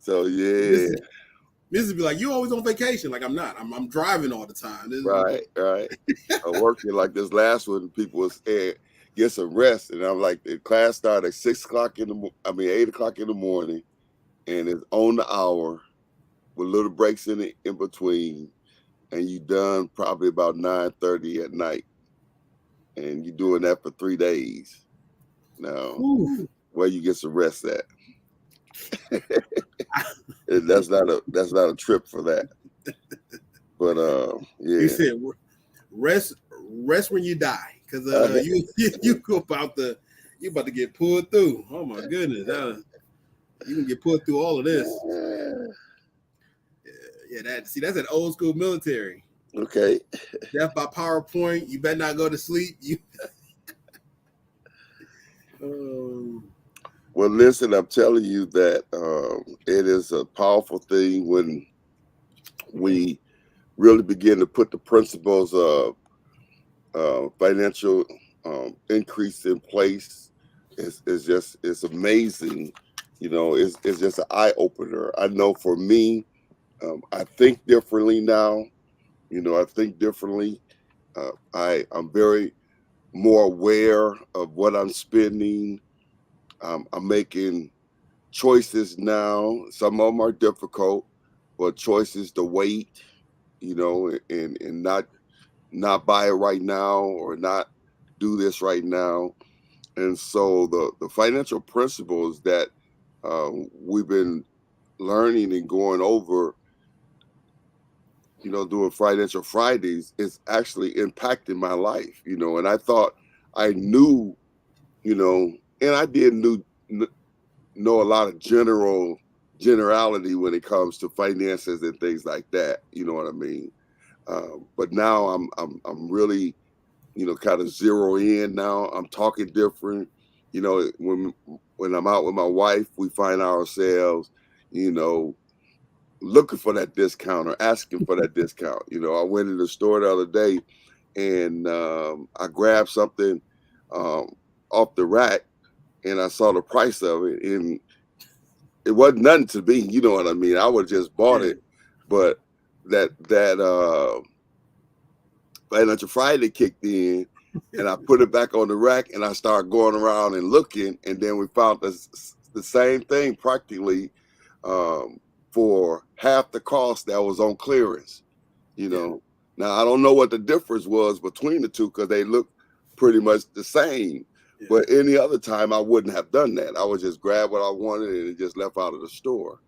So yeah, Mrs. Mrs. be like, "You always on vacation?" Like I'm not. I'm driving all the time. right. I'm working like this last one. People was saying get some rest, and I'm like, the class started at 6 o'clock I mean 8 o'clock in the morning, and it's on the hour with little breaks in between, and you done probably about 9:30 at night, and you're doing that for 3 days. Now, Whew. where you get some rest at? And that's not a trip for that. But You yeah. said rest when you die, because you about to get pulled through. Oh my goodness, you can get pulled through all of this. Yeah, that's an old school military. Okay. Death by PowerPoint. You better not go to sleep. You. Um, Well, listen, I'm telling you that it is a powerful thing when we really begin to put the principles of financial increase in place. It's amazing. It's just an eye opener. I know for me, I think differently now. I think differently. I'm very more aware of what I'm spending. I'm making choices now. Some of them are difficult, but choices to wait, and not buy it right now or not do this right now. And so the financial principles that we've been learning and going over, doing Financial Fridays, is actually impacting my life. And I thought I knew, and I did know a lot of generality when it comes to finances and things like that. You know what I mean? But now I'm really, kind of zero in now. I'm talking different. When I'm out with my wife, we find ourselves, looking for that discount or asking for that discount. I went in the store the other day and I grabbed something um, off the rack and I saw the price of it and it wasn't nothing to me. You know what I mean? I would just bought yeah. it, but that Financial Friday kicked in, and I put it back on the rack, and I started going around and looking, and then we found the same thing practically for half the cost that was on clearance. Now I don't know what the difference was between the two because they look pretty much the same. Yeah. But any other time I wouldn't have done that. I would just grab what I wanted and it just left out of the store.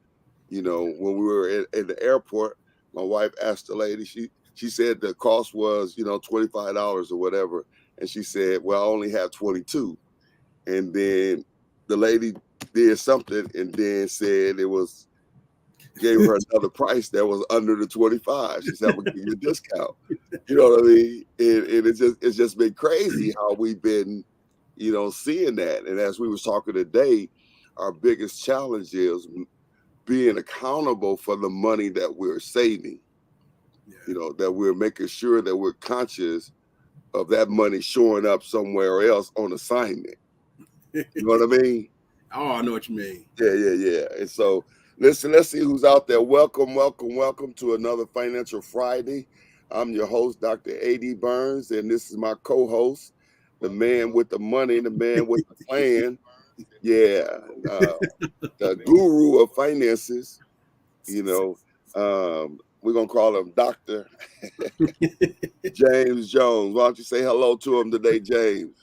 When we were in the airport, my wife asked the lady, she said the cost was, $25 or whatever. And she said, well, I only have 22. And then the lady did something and then said gave her another price that was under the 25. She said, I'm gonna give you a discount. You know what I mean? And it's just been crazy how we've been, seeing that. And as we was talking today, our biggest challenge is being accountable for the money that we're saving. That we're making sure that we're conscious of that money showing up somewhere else on assignment. You know what I mean? Oh, I know what you mean. Yeah. And so, listen, let's see who's out there. Welcome to another Financial Friday. I'm your host, Dr. A.D. Burns, and this is my co-host, the man with the money, the man with the plan. Yeah, the guru of finances. We're gonna call him Dr. James Jones. Why don't you say hello to him today, James?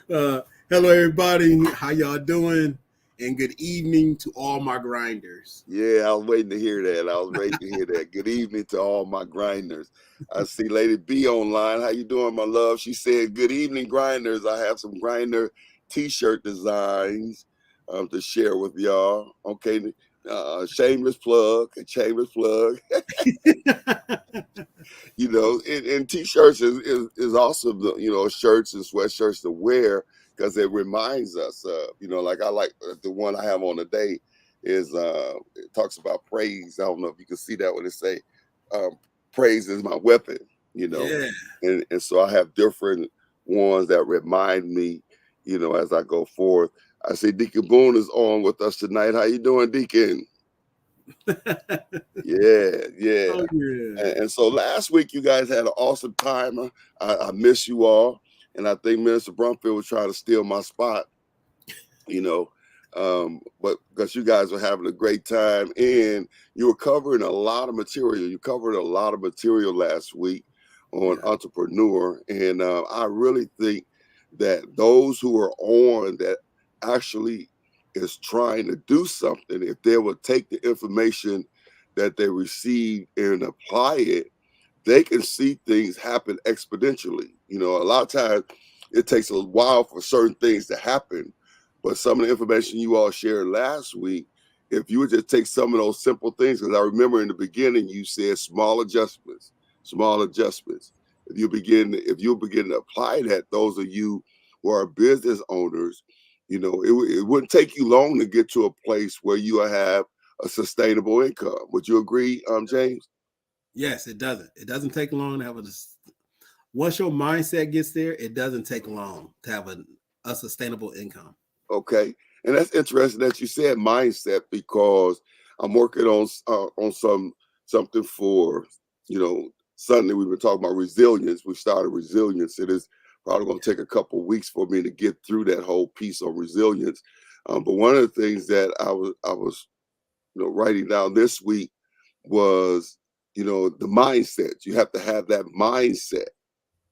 Hello, everybody. How y'all doing? And good evening to all my grinders. Yeah, I was waiting to hear that. Good evening to all my grinders. I see Lady B online. How you doing, my love? She said, good evening, grinders. I have some grinder t-shirt designs to share with y'all. Okay, shameless plug. And t-shirts is awesome, shirts and sweatshirts to wear because it reminds us of, like I like the one I have on today is it talks about praise. I don't know if you can see that when it say praise is my weapon, Yeah. and so I have different ones that remind me, as I go forth. I see Deacon Boone is on with us tonight. How you doing, Deacon? Yeah, yeah. Oh yeah. And so last week you guys had an awesome time. I miss you all, and I think Minister Brumfield was trying to steal my spot, you know. But because you guys were having a great time and you were covering a lot of material. You covered a lot of material last week on Yeah. entrepreneur, and I really think that those who are on that actually is trying to do something, if they would take the information that they receive and apply it, they can see things happen exponentially. You know, a lot of times it takes a while for certain things to happen, but some of the information you all shared last week, if you would just take some of those simple things, because I remember in the beginning you said small adjustments, small adjustments. If you begin to apply that, those of you who are business owners, you know, it wouldn't take you long to get to a place where you have a sustainable income. Would you agree, James? Yes, it doesn't. It doesn't take long to have a. Once your mindset gets there, it doesn't take long to have a sustainable income. Okay, and that's interesting that you said mindset because I'm working on something for Sunday. We've been talking about resilience. We started resilience. It is probably going to take a couple of weeks for me to get through that whole piece on resilience. But one of the things that I was writing down this week was the mindset. You have to have that mindset,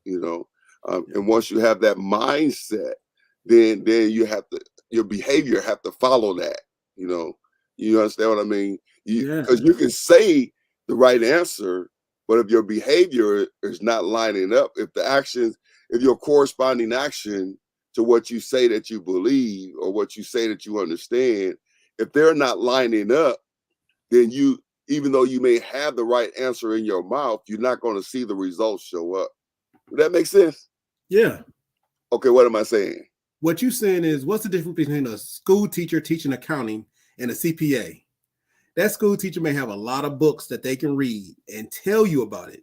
you know. Yeah. And once you have that mindset, then you have to your behavior have to follow that. You know, you understand what I mean? Yeah. Because you can say the right answer, but if your behavior is not lining up, if your corresponding action to what you say that you believe or what you say that you understand, if they're not lining up, then even though you may have the right answer in your mouth, you're not going to see the results show up. Does that make sense? Yeah. Okay, what am I saying? What you're saying is, what's the difference between a school teacher teaching accounting and a CPA? That school teacher may have a lot of books that they can read and tell you about it,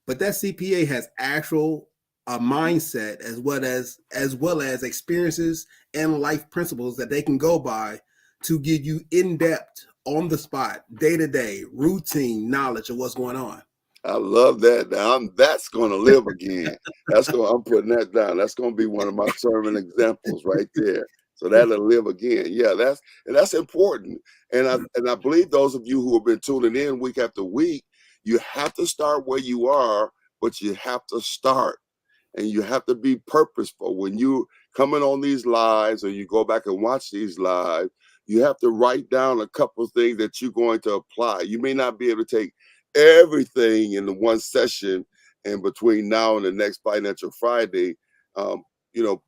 but that CPA has actual a mindset as well as experiences and life principles that they can go by to give you in depth, on the spot, day to day, routine knowledge of what's going on. I love that. Now that's going to live again. I'm putting that down. That's going to be one of my sermon examples right there. So that'll live again. Yeah, that's important. And I believe those of you who have been tuning in week after week, you have to start where you are, but you have to start. And you have to be purposeful when you coming on these lives or you go back and watch these lives. You have to write down a couple of things that you're going to apply. You may not be able to take everything in the one session, and between now and the next Financial Friday, um,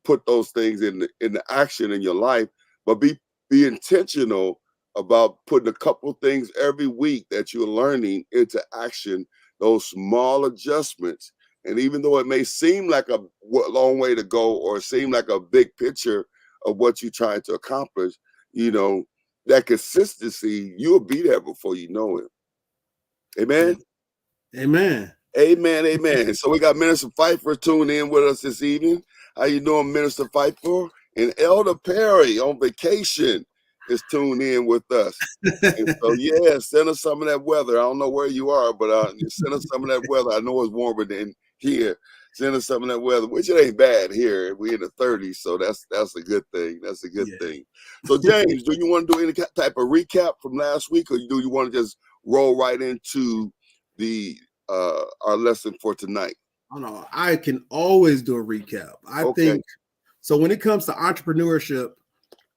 put those things in the action in your life, but be intentional about putting a couple of things every week that you're learning into action. Those small adjustments, and even though it may seem like a long way to go or seem like a big picture of what you're trying to accomplish, that consistency, you'll be there before you know it. Yeah. Amen. Amen. Amen. Amen. So we got Minister Pfeiffer tuned in with us this evening. How you doing, Minister Pfeiffer? And Elder Perry on vacation is tuned in with us. And so, yeah, send us some of that weather. I don't know where you are, but send us some of that weather. I know it's warmer than here. Send us some of that weather, which it ain't bad here. We're in the 30s, so that's a good thing. That's a good Yeah. thing. So, James, do you want to do any type of recap from last week, or do you want to just roll right into the our lesson for tonight? I don't know. I can always do a recap. I Okay. think so. When it comes to entrepreneurship,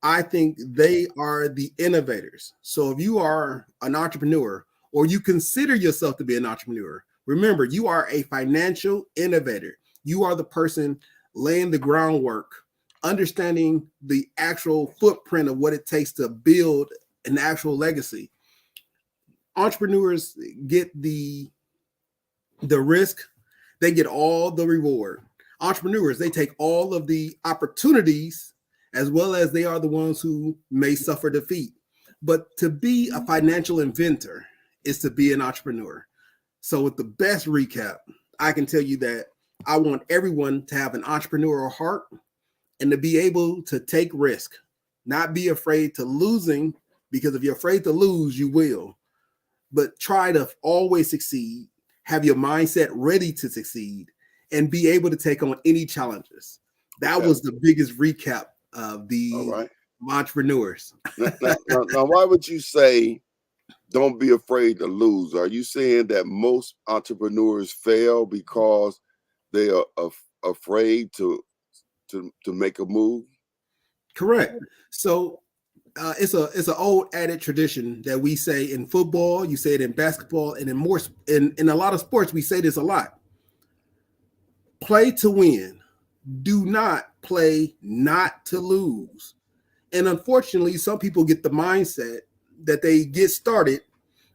I think they are the innovators. So if you are an entrepreneur or you consider yourself to be an entrepreneur, remember you are a financial innovator. You are the person laying the groundwork, understanding the actual footprint of what it takes to build an actual legacy. Entrepreneurs get the risk, they get all the reward. Entrepreneurs, they take all of the opportunities as well as they are the ones who may suffer defeat. But to be a financial inventor is to be an entrepreneur. So, with the best recap, I can tell you that I want everyone to have an entrepreneurial heart and to be able to take risk, not be afraid to losing, because if you're afraid to lose, you will. but try to always succeed, have your mindset ready to succeed, and be able to take on any challenges. That Okay. was the biggest recap of All the right. entrepreneurs. Now, why would you say don't be afraid to lose? Are you saying that most entrepreneurs fail because they are afraid to make a move? Correct. So it's an old added tradition that we say in football, you say it in basketball, and in a lot of sports we say this a lot. Play to win. Do not play not to lose. And unfortunately, some people get the mindset that they get started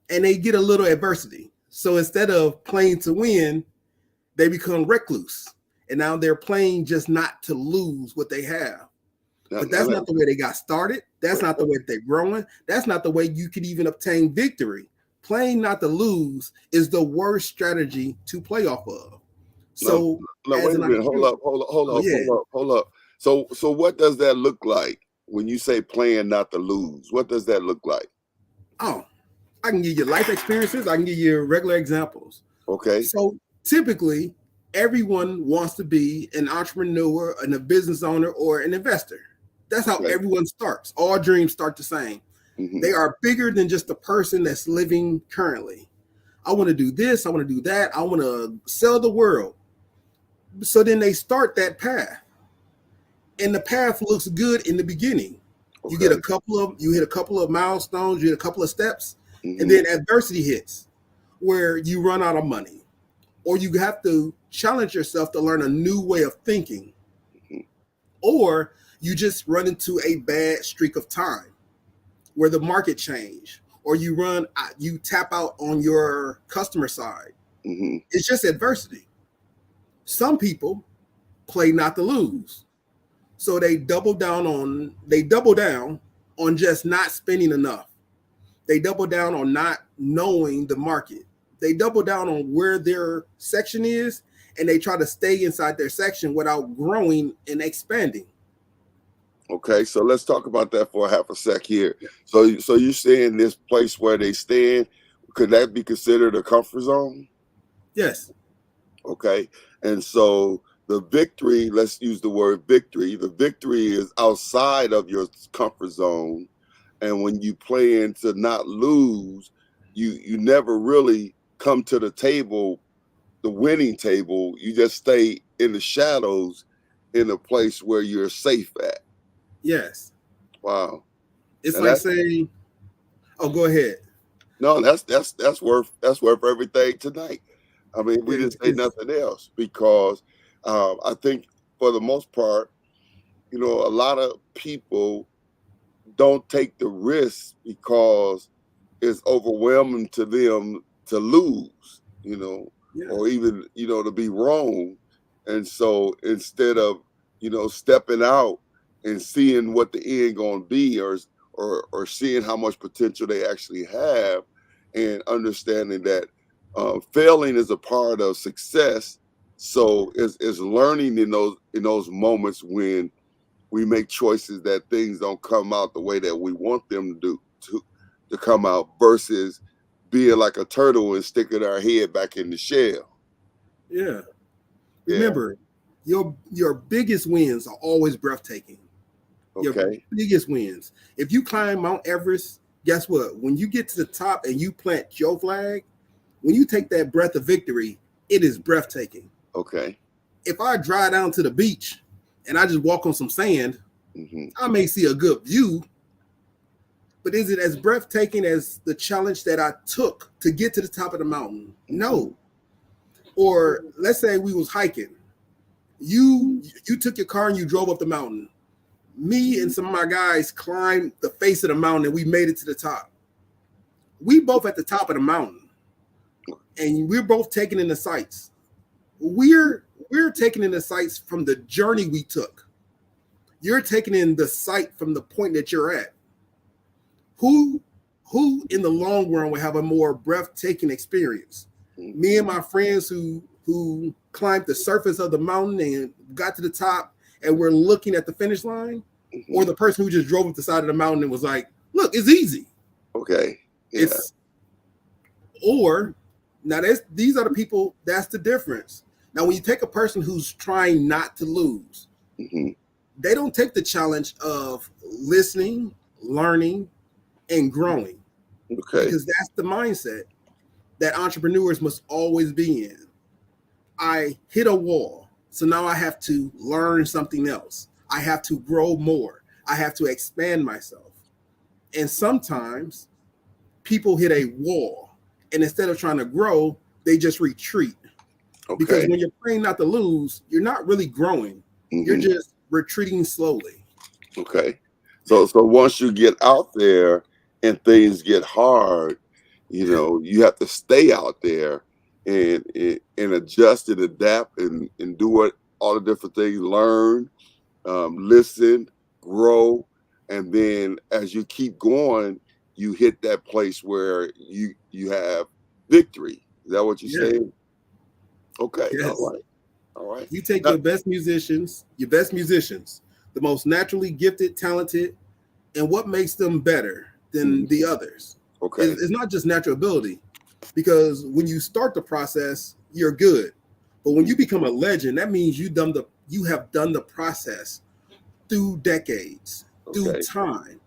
and they get a little adversity. So instead of playing to win, they become recluse. And now they're playing just not to lose what they have. Now, But now that's let- not the way they got started. That's not the way they're growing. That's not the way you could even obtain victory. Playing not to lose is the worst strategy to play off of. now, So now, as wait a an minute. Hold entrepreneur, up. Hold up. Hold oh up. yeah, Hold up. Hold up. So what does that look like when you say playing not to lose? What does that look like? oh, I can give you life experiences. I can give you regular examples. Okay. So typically, everyone wants to be an entrepreneur, and a business owner, or an investor. That's how Okay. everyone starts. All dreams start the same. Mhm. They are bigger than just the person that's living currently. I want to do this. I want to do that. I want to sell the world. So then they start that path, and the path looks good in the beginning. You Okay. get you hit a couple of milestones, you hit a couple of steps, and Mhm. then adversity hits where you run out of money, or you have to challenge yourself to learn a new way of thinking, Mhm. or you just run into a bad streak of time where the market change, or you tap out on your customer side. Mhm. It's just adversity. Some people play not to lose, so they double down on just not spending enough. They double down on not knowing the market. They double down on where their section is, and they try to stay inside their section without growing and expanding. Okay, so let's talk about that for a half a sec here. So you're saying this place where they stand, could that be considered a comfort zone? Yes. Okay, and so the victory, let's use the word victory. The victory is outside of your comfort zone, and when you plan to not lose, you never really come to the table, the winning table. You just stay in the shadows, in a place where you're safe at. Yes. Wow. It's And like that's saying, "Oh, go ahead." no, that's worth everything tonight. I mean, we didn't say It's nothing else because I think for the most part, a lot of people don't take the risk because it's overwhelming to them to lose, yeah, or even, to be wrong. And so instead of, stepping out and seeing what the end going to be, or seeing how much potential they actually have, and understanding that failing is a part of success. So it's learning in those moments when we make choices that things don't come out the way that we want them to come out, versus being like a turtle and sticking our head back in the shell. yeah. Yeah. Remember, your biggest wins are always breathtaking. Your Okay. biggest wins. If you climb Mount Everest, guess what? When you get to the top and you plant your flag, when you take that breath of victory, it is breathtaking. Okay. If I drive down to the beach and I just walk on some sand, Hmm. I may see a good view, but is it as breathtaking as the challenge that I took to get to the top of the mountain? Hmm. No. Or let's say we was hiking. You took your car and you drove up the mountain. Me and some of my guys climbed the face of the mountain and we made it to the top. We both at the top of the mountain and we're both taking in the sights. We're taking in the sights from the journey we took. You're taking in the sight from the point that you're at. Who who in the long run will have a more breathtaking experience? Me and my friends who climbed the surface of the mountain and got to the top and we're looking at the finish line, or Hmm. the person who just drove up the side of the mountain and was like, look, it's easy. Okay. Yeah. It's Or now these are the people, that's the difference. Now, when you take a person who's trying not to lose, Mm-hmm. they don't take the challenge of listening, learning, and growing, Okay. because that's the mindset that entrepreneurs must always be in. I hit a wall, so now I have to learn something else. I have to grow more. I have to expand myself. And sometimes people hit a wall, and instead of trying to grow, they just retreat. Because Okay. when you're praying not to lose, you're not really growing. You're Mm-hmm. just retreating slowly. Okay. So once you get out there and things get hard, you have to stay out there and adjust and adapt and do what all the different things, learn, listen, grow, and then as you keep going, you hit that place where you have victory. Is that what you're Yeah. saying? Okay. All Yes. right. All right. You take Now- your best musicians, the most naturally gifted, talented, and what makes them better than the others okay. is not just natural ability. Because when you start the process, you're good. But when you become a legend, that means you have done the process through decades, through Okay. time.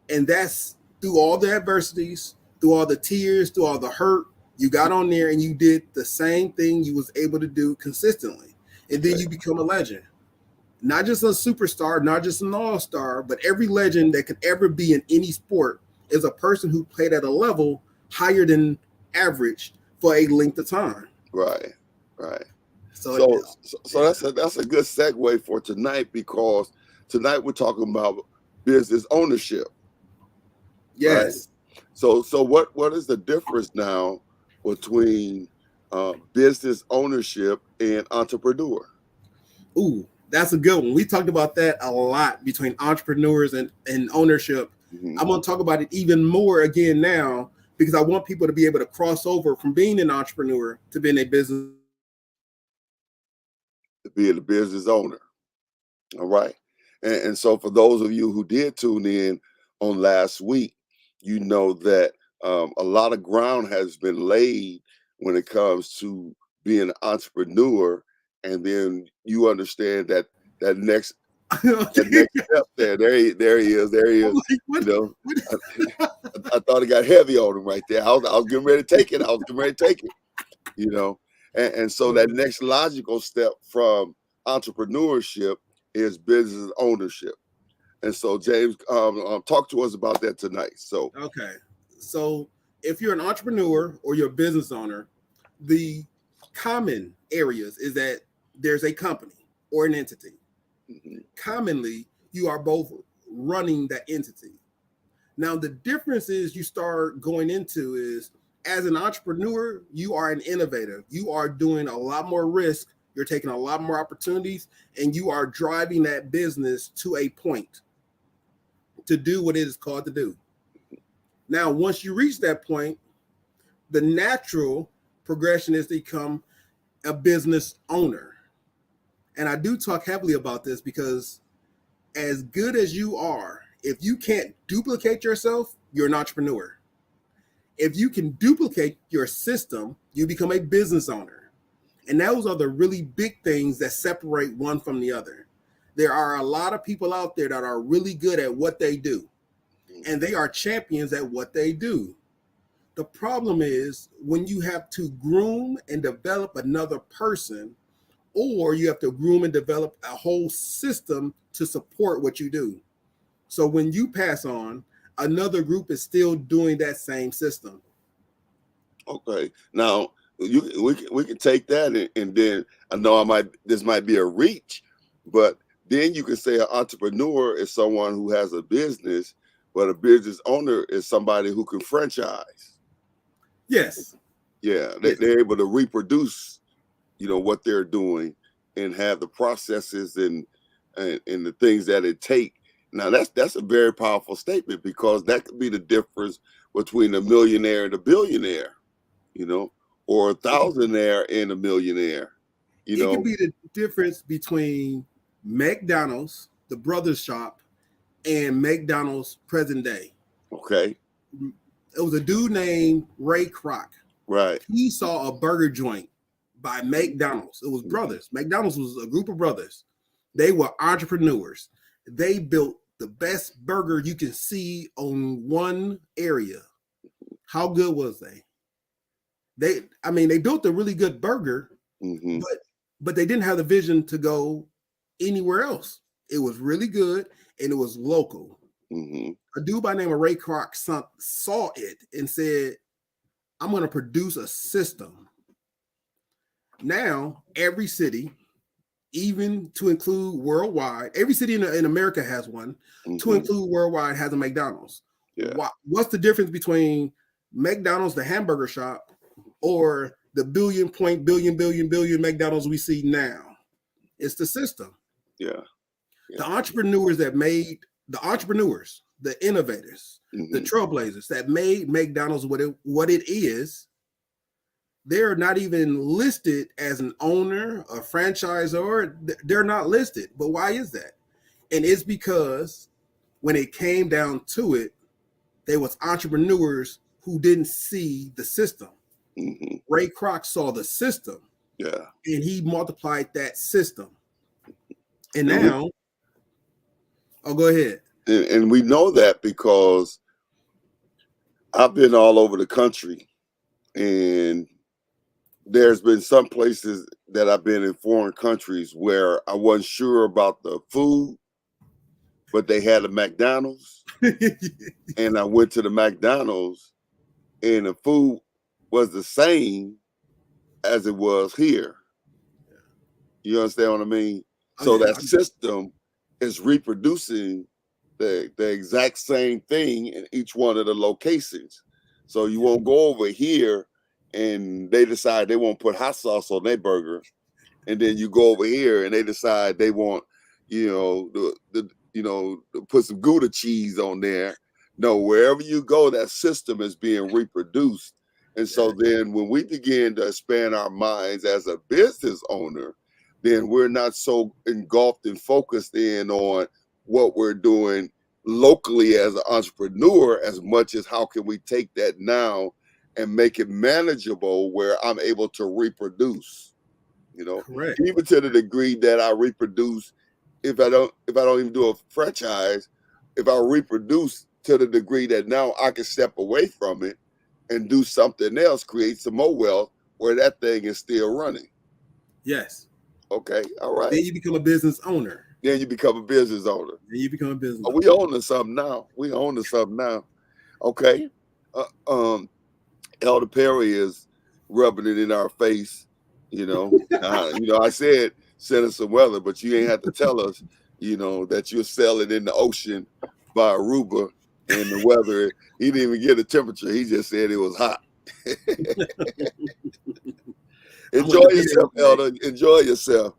And that's through all the adversities, through all the tears, through all the hurt. You got on there and you did the same thing you was able to do consistently. And then Okay. you become a legend. Not just a superstar, not just an all-star, but every legend that could ever be in any sport is a person who played at a level higher than average for a length of time. Right. Right. So, So yeah. that's a good segue for tonight because tonight we're talking about business ownership, right? Yes. So what is the difference now between business ownership and entrepreneur? Ooh, that's a good one. We talked about that a lot between entrepreneurs and ownership. Mhm. I'm going to talk about it even more again now because I want people to be able to cross over from being an entrepreneur to being a business. To be a business owner. All right. And so for those of you who did tune in on last week, you know that a lot of ground has been laid when it comes to being an entrepreneur. And then you understand that next step there he is, there he I'm is. like, what? You know, What? I thought it got heavy on him right there. I was getting ready to take it. I was getting ready to take it, you know. And so that next logical step from entrepreneurship is business ownership. And so, James, talk to us about that tonight. So, Okay. So if you're an entrepreneur or you're a business owner, the common areas is that there's a company or an entity. mhm, Commonly, you are both running that entity. Now, the difference is you start going into is as an entrepreneur, you are an innovator. You are doing a lot more risk. You're taking a lot more opportunities, and you are driving that business to a point to do what it is called to do. Now, once you reach that point, the natural progression is to become a business owner. And I do talk heavily about this because as good as you are, if you can't duplicate yourself, you're an entrepreneur. If you can duplicate your system, you become a business owner. And those are the really big things that separate one from the other. There are a lot of people out there that are really good at what they do, and they are champions at what they do. The problem is when you have to groom and develop another person, or you have to groom and develop a whole system to support what you do. So when you pass on, another group is still doing that same system. okay. Now, we can take that and then I know this might be a reach, but then you can say an entrepreneur is someone who has a business, but a business owner is somebody who can franchise. Yes. Yeah, Yes. they're able to reproduce, what they're doing and have the processes and the things that it take. Now that's a very powerful statement because that could be the difference between a millionaire and a billionaire, you know, or a thousandaire and a millionaire, you It could know. be the difference between McDonald's, the brothers shop, and McDonald's present day. Okay. It was a dude named Ray Kroc. Right. He saw a burger joint by McDonald's. It was brothers. McDonald's was a group of brothers. They were entrepreneurs. They built the best burger you can see on one area. How good was they? They built a really good burger, Mm-hmm. but they didn't have the vision to go anywhere else. It was really good and it was local. Mm-hmm. A dude by the name of Ray Kroc saw it and said, I'm going to produce a system. Now, every city, even to include worldwide, every city in America has one. Mm-hmm. To include worldwide has a McDonald's. Yeah. What's the difference between McDonald's, the hamburger shop, or the billion McDonald's we see now? It's the system. Yeah. The entrepreneurs, the innovators, Mm-hmm. the trailblazers that made McDonald's what it is, they're not even listed as an owner, a franchisor. They're not listed. But why is that? And it's because when it came down to it, there was entrepreneurs who didn't see the system. Mm-hmm. Ray Kroc saw the system. Yeah. And he multiplied that system. And now, go ahead. And we know that because I've been all over the country, and there's been some places that I've been in foreign countries where I wasn't sure about the food, but they had a McDonald's. And I went to the McDonald's and the food was the same as it was here. You understand what I mean? So that system is reproducing the exact same thing in each one of the locations. So you won't go over here and they decide they won't put hot sauce on their burger, and then you go over here and they decide they want, put some Gouda cheese on there. No, wherever you go, that system is being reproduced. And so then when we begin to expand our minds as a business owner, then we're not so engulfed and focused in on what we're doing locally as an entrepreneur as much as how can we take that now and make it manageable where I'm able to reproduce, Correct. Even to the degree that I reproduce. If I don't even do a franchise, if I reproduce to the degree that now I can step away from it and do something else, create some more wealth where that thing is still running. Yes. Okay. All right. Then you become a business owner. Then you become a business owner. Then you become a business owner. We owning something now. Okay. Elder Perry is rubbing it in our face. I said send us some weather, but you ain't have to tell us, that you're sailing in the ocean by Aruba and the weather. He didn't even get a temperature. He just said it was hot. Enjoy yourself, Elder. Enjoy yourself.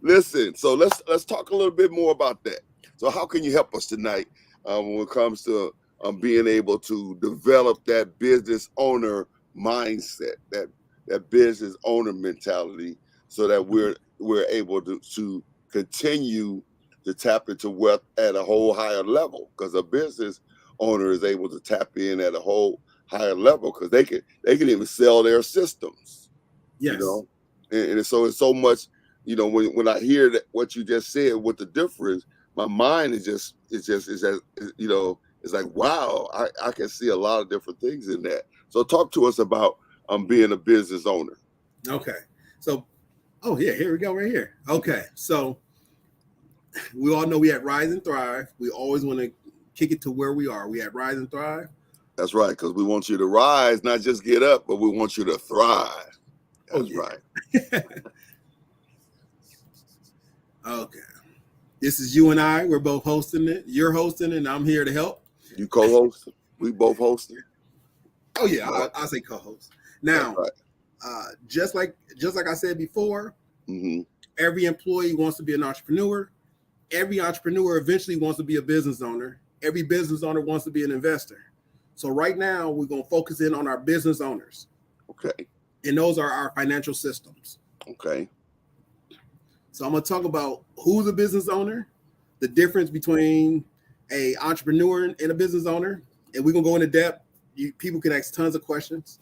Listen, so let's talk a little bit more about that. So how can you help us tonight when it comes to being able to develop that business owner mindset, that business owner mentality, so that we're able to continue to tap into wealth at a whole higher level? Because a business owner is able to tap in at a whole higher level because they can even sell their systems. Yes. And so it's so much, when I hear that what you just said, what the difference, my mind is like, wow, I can see a lot of different things in that. So talk to us about being a business owner. Okay. So, here we go right here. Okay. So we all know we at Rise and Thrive. We always want to kick it to where we are. We at Rise and Thrive. That's right. Because we want you to rise, not just get up, but we want you to thrive. That's right. Okay. This is you and I. We're both hosting it. You're hosting it, and I'm here to help. You co-host. We both hosting. Oh yeah, I'll say co-host. Now, just like I said before, every employee wants to be an entrepreneur. Every entrepreneur eventually wants to be a business owner. Every business owner wants to be an investor. So right now, we're going to focus in on our business owners. Okay. And those are our financial systems. Okay. So I'm going to talk about who's a business owner, the difference between a entrepreneur and a business owner, and we're going to go into depth. People can ask tons of questions.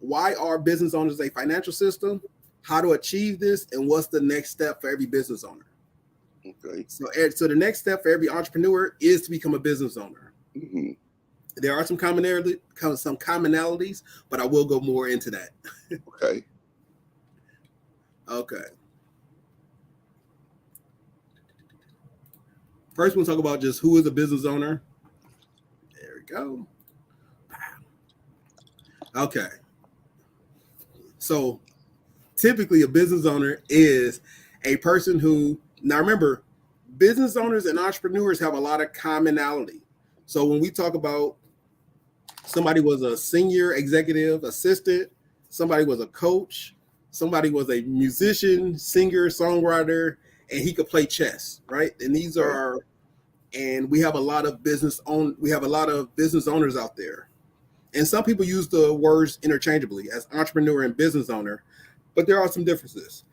why are business owners a financial system, how to achieve this, and what's the next step for every business owner. Okay. So the next step for every entrepreneur is to become a business owner. Mm-hmm. There are some commonalities, but I will go more into that. Okay. Okay. First, we'll talk about just who is a business owner. There we go. Okay. So typically, a business owner is a person who, now remember, business owners and entrepreneurs have a lot of commonality. So when we talk about somebody was a senior executive assistant, somebody was a coach, somebody was a musician, singer, songwriter, and he could play chess, right? And these Okay. are, and we have a lot of business owners out there. And some people use the words interchangeably as entrepreneur and business owner, but there are some differences.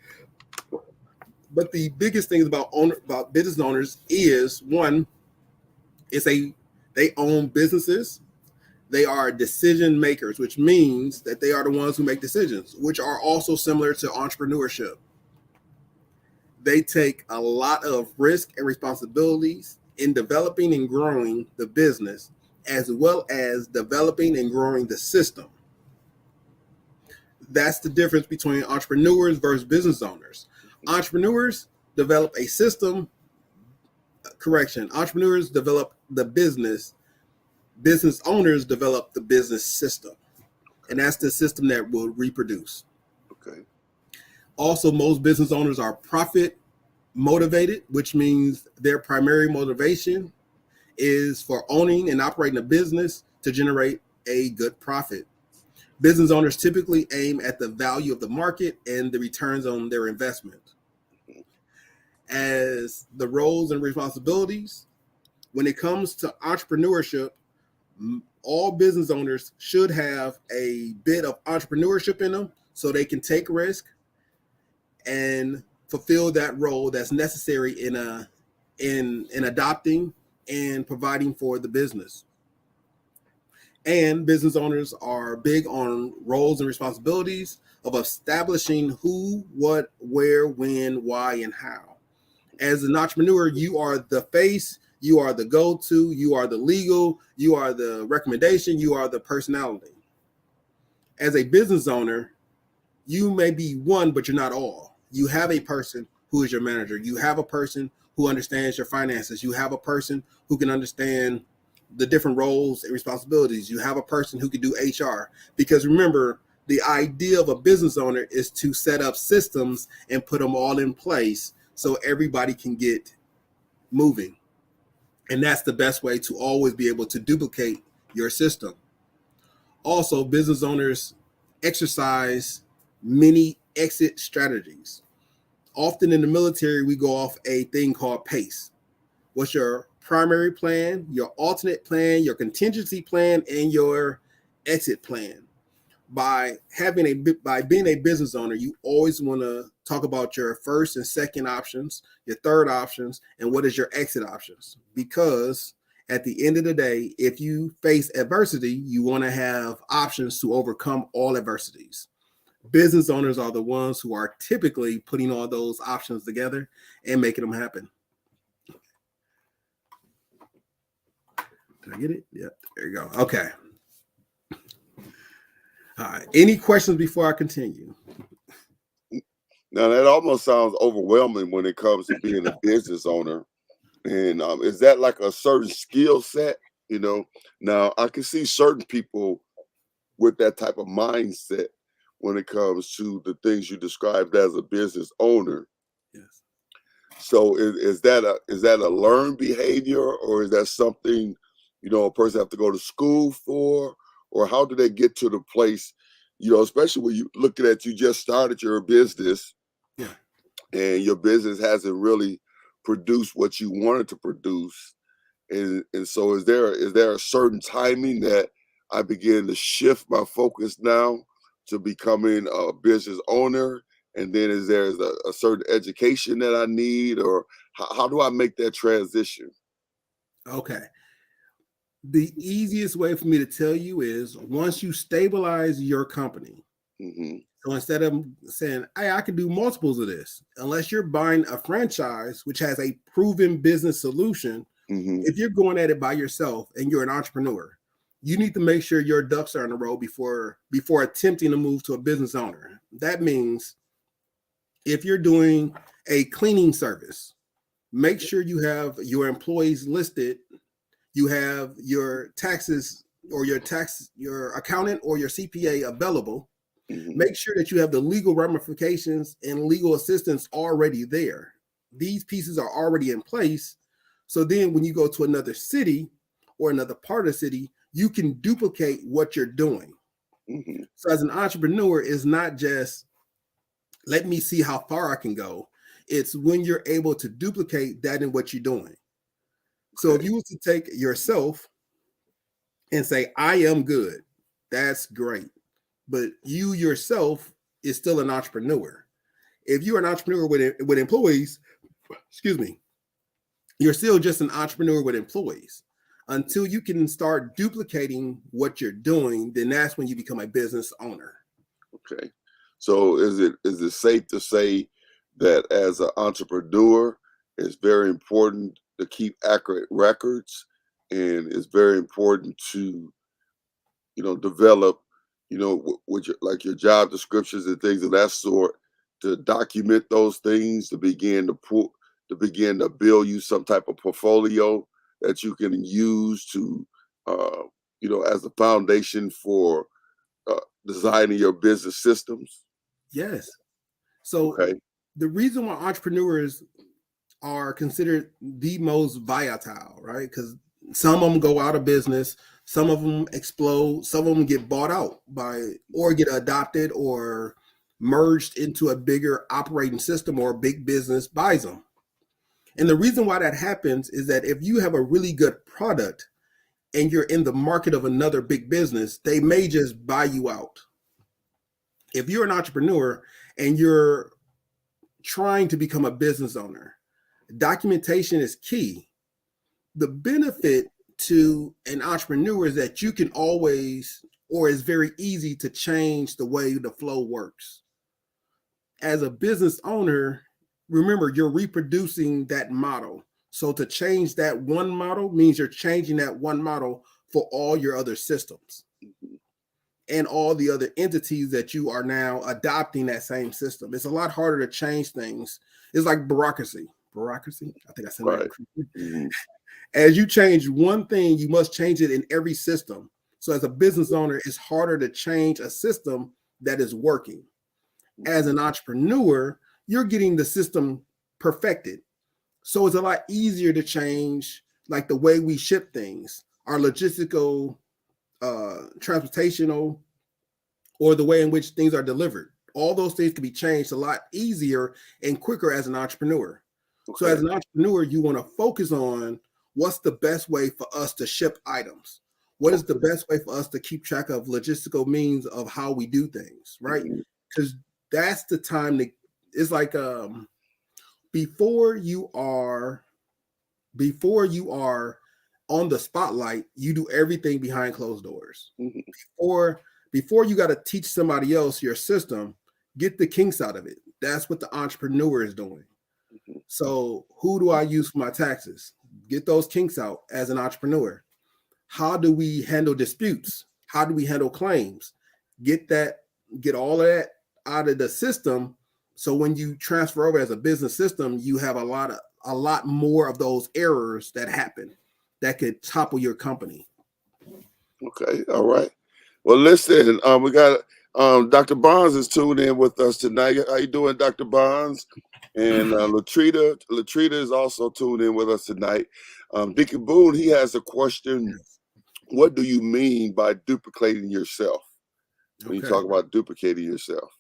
But the biggest thing about business owners is one, they own businesses. They are decision makers, which means that they are the ones who make decisions, which are also similar to entrepreneurship. They take a lot of risk and responsibilities in developing and growing the business, as well as developing and growing the system. That's the difference between entrepreneurs versus business owners. Entrepreneurs develop a system, entrepreneurs develop the business, business owners develop the business system. And that's the system that will reproduce. Okay. Also, most business owners are profit motivated, which means their primary motivation is for owning and operating a business to generate a good profit. Business owners typically aim at the value of the market and the returns on their investment. As the roles and responsibilities, when it comes to entrepreneurship, all business owners should have a bit of entrepreneurship in them so they can take risk and fulfill that role that's necessary in adopting and providing for the business. And business owners are big on roles and responsibilities of establishing who, what, where, when, why, and how. As an entrepreneur, you are the face, you are the go-to, you are the legal, you are the recommendation, you are the personality. As a business owner, you may be one, but you're not all. You have a person who is your manager. You have a person who understands your finances. You have a person who can understand the different roles and responsibilities. You have a person who can do HR. Because remember, the idea of a business owner is to set up systems and put them all in place so everybody can get moving. And that's the best way to always be able to duplicate your system. Also, business owners exercise many exit strategies. Often in the military, we go off a thing called PACE. What's your primary plan, your alternate plan, your contingency plan, and your exit plan? By being a business owner, you always want to talk about your first and second options, your third options, and what is your exit options. Because at the end of the day, if you face adversity, you want to have options to overcome all adversities. Business owners are the ones who are typically putting all those options together and making them happen. Did I get it? Yep. There you go. Okay. All right. Any questions before I continue? Now that almost sounds overwhelming when it comes to being a business owner. And is that like a certain skill set? You know, now I can see certain people with that type of mindset when it comes to the things you described as a business owner. Yes. So is that a learned behavior, or is that something, a person have to go to school for, or how do they get to the place, especially when you looking at, you just started your business, Yeah. and your business hasn't really produced what you wanted to produce. And so is there a certain timing that I begin to shift my focus now to becoming a business owner? And then is there a certain education that I need, or how do I make that transition? Okay. The easiest way for me to tell you is once you stabilize your company. Mm-hmm. So instead of saying, hey, I can do multiples of this, unless you're buying a franchise, which has a proven business solution, Mm-hmm. if you're going at it by yourself and you're an entrepreneur, you need to make sure your ducks are in a row before attempting to move to a business owner. That means if you're doing a cleaning service, make sure you have your employees listed, you have your taxes or your accountant or your CPA available. Mm-hmm. Make sure that you have the legal ramifications and legal assistance already there. These pieces are already in place. So then when you go to another city or another part of the city, you can duplicate what you're doing. Mm-hmm. So as an entrepreneur, it's not just let me see how far I can go. It's when you're able to duplicate that in what you're doing. So if Okay. you was to take yourself and say, I am good, that's great. But you yourself is still an entrepreneur. If you're an entrepreneur with employees, excuse me, you're still just an entrepreneur with employees. Until you can start duplicating what you're doing, then that's when you become a business owner. Okay. So is it safe to say that as an entrepreneur, it's very important to keep accurate records, and it's very important to develop with your, like your job descriptions and things of that sort, to document those things, to begin to build you some type of portfolio that you can use to uh, as a foundation for designing your business systems. Yes. So Okay. the reason why entrepreneurs are considered the most volatile, right? Because some of them go out of business, some of them explode, some of them get bought out by or get adopted or merged into a bigger operating system or a big business buys them. And the reason why that happens is that if you have a really good product and you're in the market of another big business, they may just buy you out. If you're an entrepreneur and you're trying to become a business owner, documentation is key. The benefit to an entrepreneur is that you can always, or it's very easy to change the way the flow works. As a business owner, remember you're reproducing that model. So to change that one model means you're changing that one model for all your other systems and all the other entities that you are now adopting that same system. It's a lot harder to change things. It's like bureaucracy. Bureaucracy? I think I said that Right. correctly. Hmm. As you change one thing, you must change it in every system. So as a business owner, it's harder to change a system that is working. As an entrepreneur, you're getting the system perfected. So it's a lot easier to change like the way we ship things, our logistical, transportational, or the way in which things are delivered. All those things can be changed a lot easier and quicker as an entrepreneur. So Okay. as an entrepreneur, you want to focus on what's the best way for us to ship items? What is the Okay. best way for us to keep track of logistical means of how we do things, right? Hmm. Because that's the time to it's like before you are before you are on the spotlight, you do everything behind closed doors. Hmm. Or before you got to teach somebody else your system, get the kinks out of it. That's what the entrepreneur is doing. So, who do I use for my taxes? Get those kinks out as an entrepreneur. How do we handle disputes? How do we handle claims? Get that, get all of that out of the system. So when you transfer over as a business system, you have a lot more of those errors that happen that could topple your company. Okay. All right. Well, listen, we got Dr. Bonds is tuned in with us tonight. How you doing, Dr. Bonds? And Latrina is also tuned in with us tonight. Deacon Boone, he has a question. What do you mean by duplicating yourself when you Okay. talk about duplicating yourself?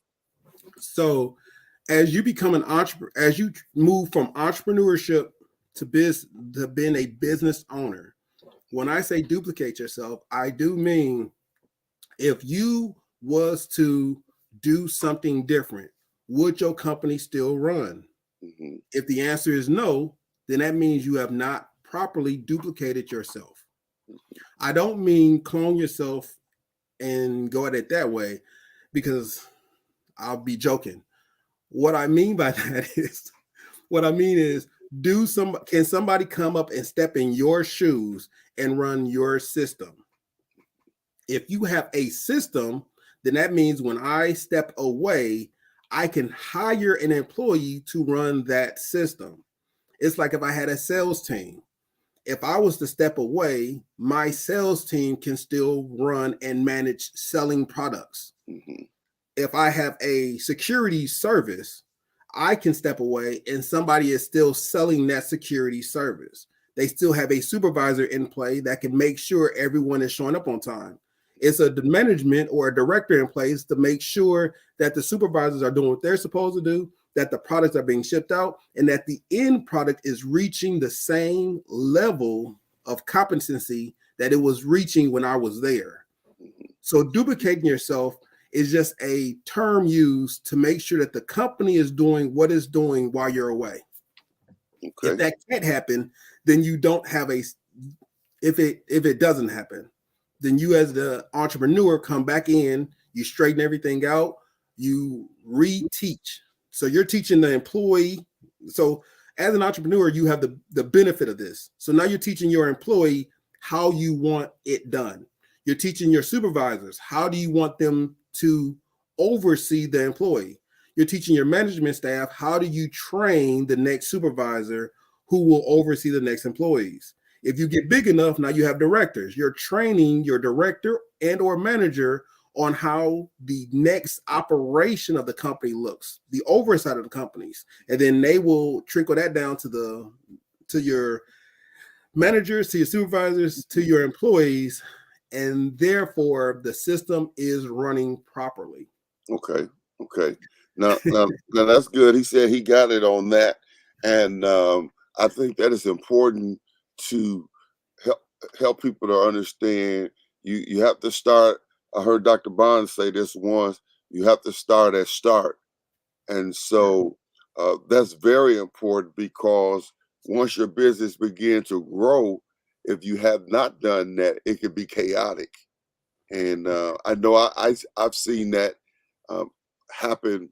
So as you become an entrepreneur, as you move from entrepreneurship to being a business owner, when I say duplicate yourself, I do mean if you was to do something different, would your company still run? Hmm. If the answer is no, then that means you have not properly duplicated yourself. I don't mean clone yourself and go at it that way, because I'll be joking. What I mean by that is, what I mean is, can somebody come up and step in your shoes and run your system? If you have a system, then that means when I step away, I can hire an employee to run that system. It's like if I had a sales team. If I was to step away, my sales team can still run and manage selling products. Mm-hmm. If I have a security service, I can step away and somebody is still selling that security service. They still have a supervisor in play that can make sure everyone is showing up on time. It's a management or a director in place to make sure that the supervisors are doing what they're supposed to do, that the products are being shipped out, and that the end product is reaching the same level of competency that it was reaching when I was there. So duplicating yourself is just a term used to make sure that the company is doing what it's doing while you're away. Okay. If that can't happen, then you don't have a, if it doesn't happen, then you as the entrepreneur come back in, you straighten everything out, you reteach. So you're teaching the employee. So as an entrepreneur, you have the benefit of this. So now you're teaching your employee how you want it done. You're teaching your supervisors, how do you want them to oversee the employee? You're teaching your management staff, how do you train the next supervisor who will oversee the next employees? If you get big enough, now you have directors. You're training your director and or manager on how the next operation of the company looks, the oversight of the companies, and then they will trickle that down to your managers, to your supervisors, to your employees, and therefore the system is running properly. Okay. Okay. Now that's good. He said he got it on that, and I think that is important to help people to understand. You have to start. I heard Dr. Bond say this once. You have to start at start, and so that's very important because once your business begins to grow, if you have not done that, it can be chaotic. And I know I've seen that um, happen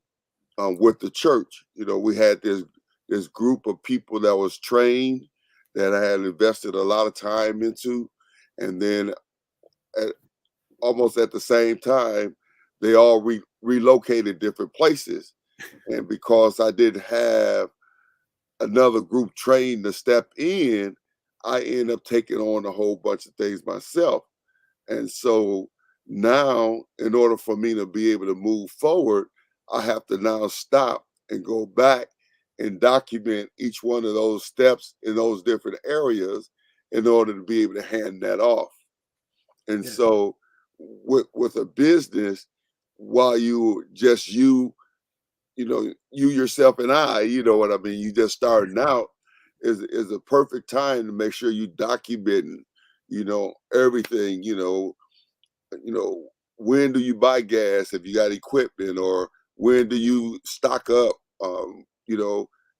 with the church. You know, we had this group of people that was trained that I had invested a lot of time into, and then at, almost at the same time, they all relocated different places. And because I didn't have another group trained to step in, I end up taking on a whole bunch of things myself. And so now, in order for me to be able to move forward, I have to now stop and go back and document each one of those steps in those different areas in order to be able to hand that off. And Yeah. so with a business, while you yourself and I, you know what I mean, you just starting out, is a perfect time to make sure you documenting, everything, you know, when do you buy gas if you got equipment, or when do you stock up,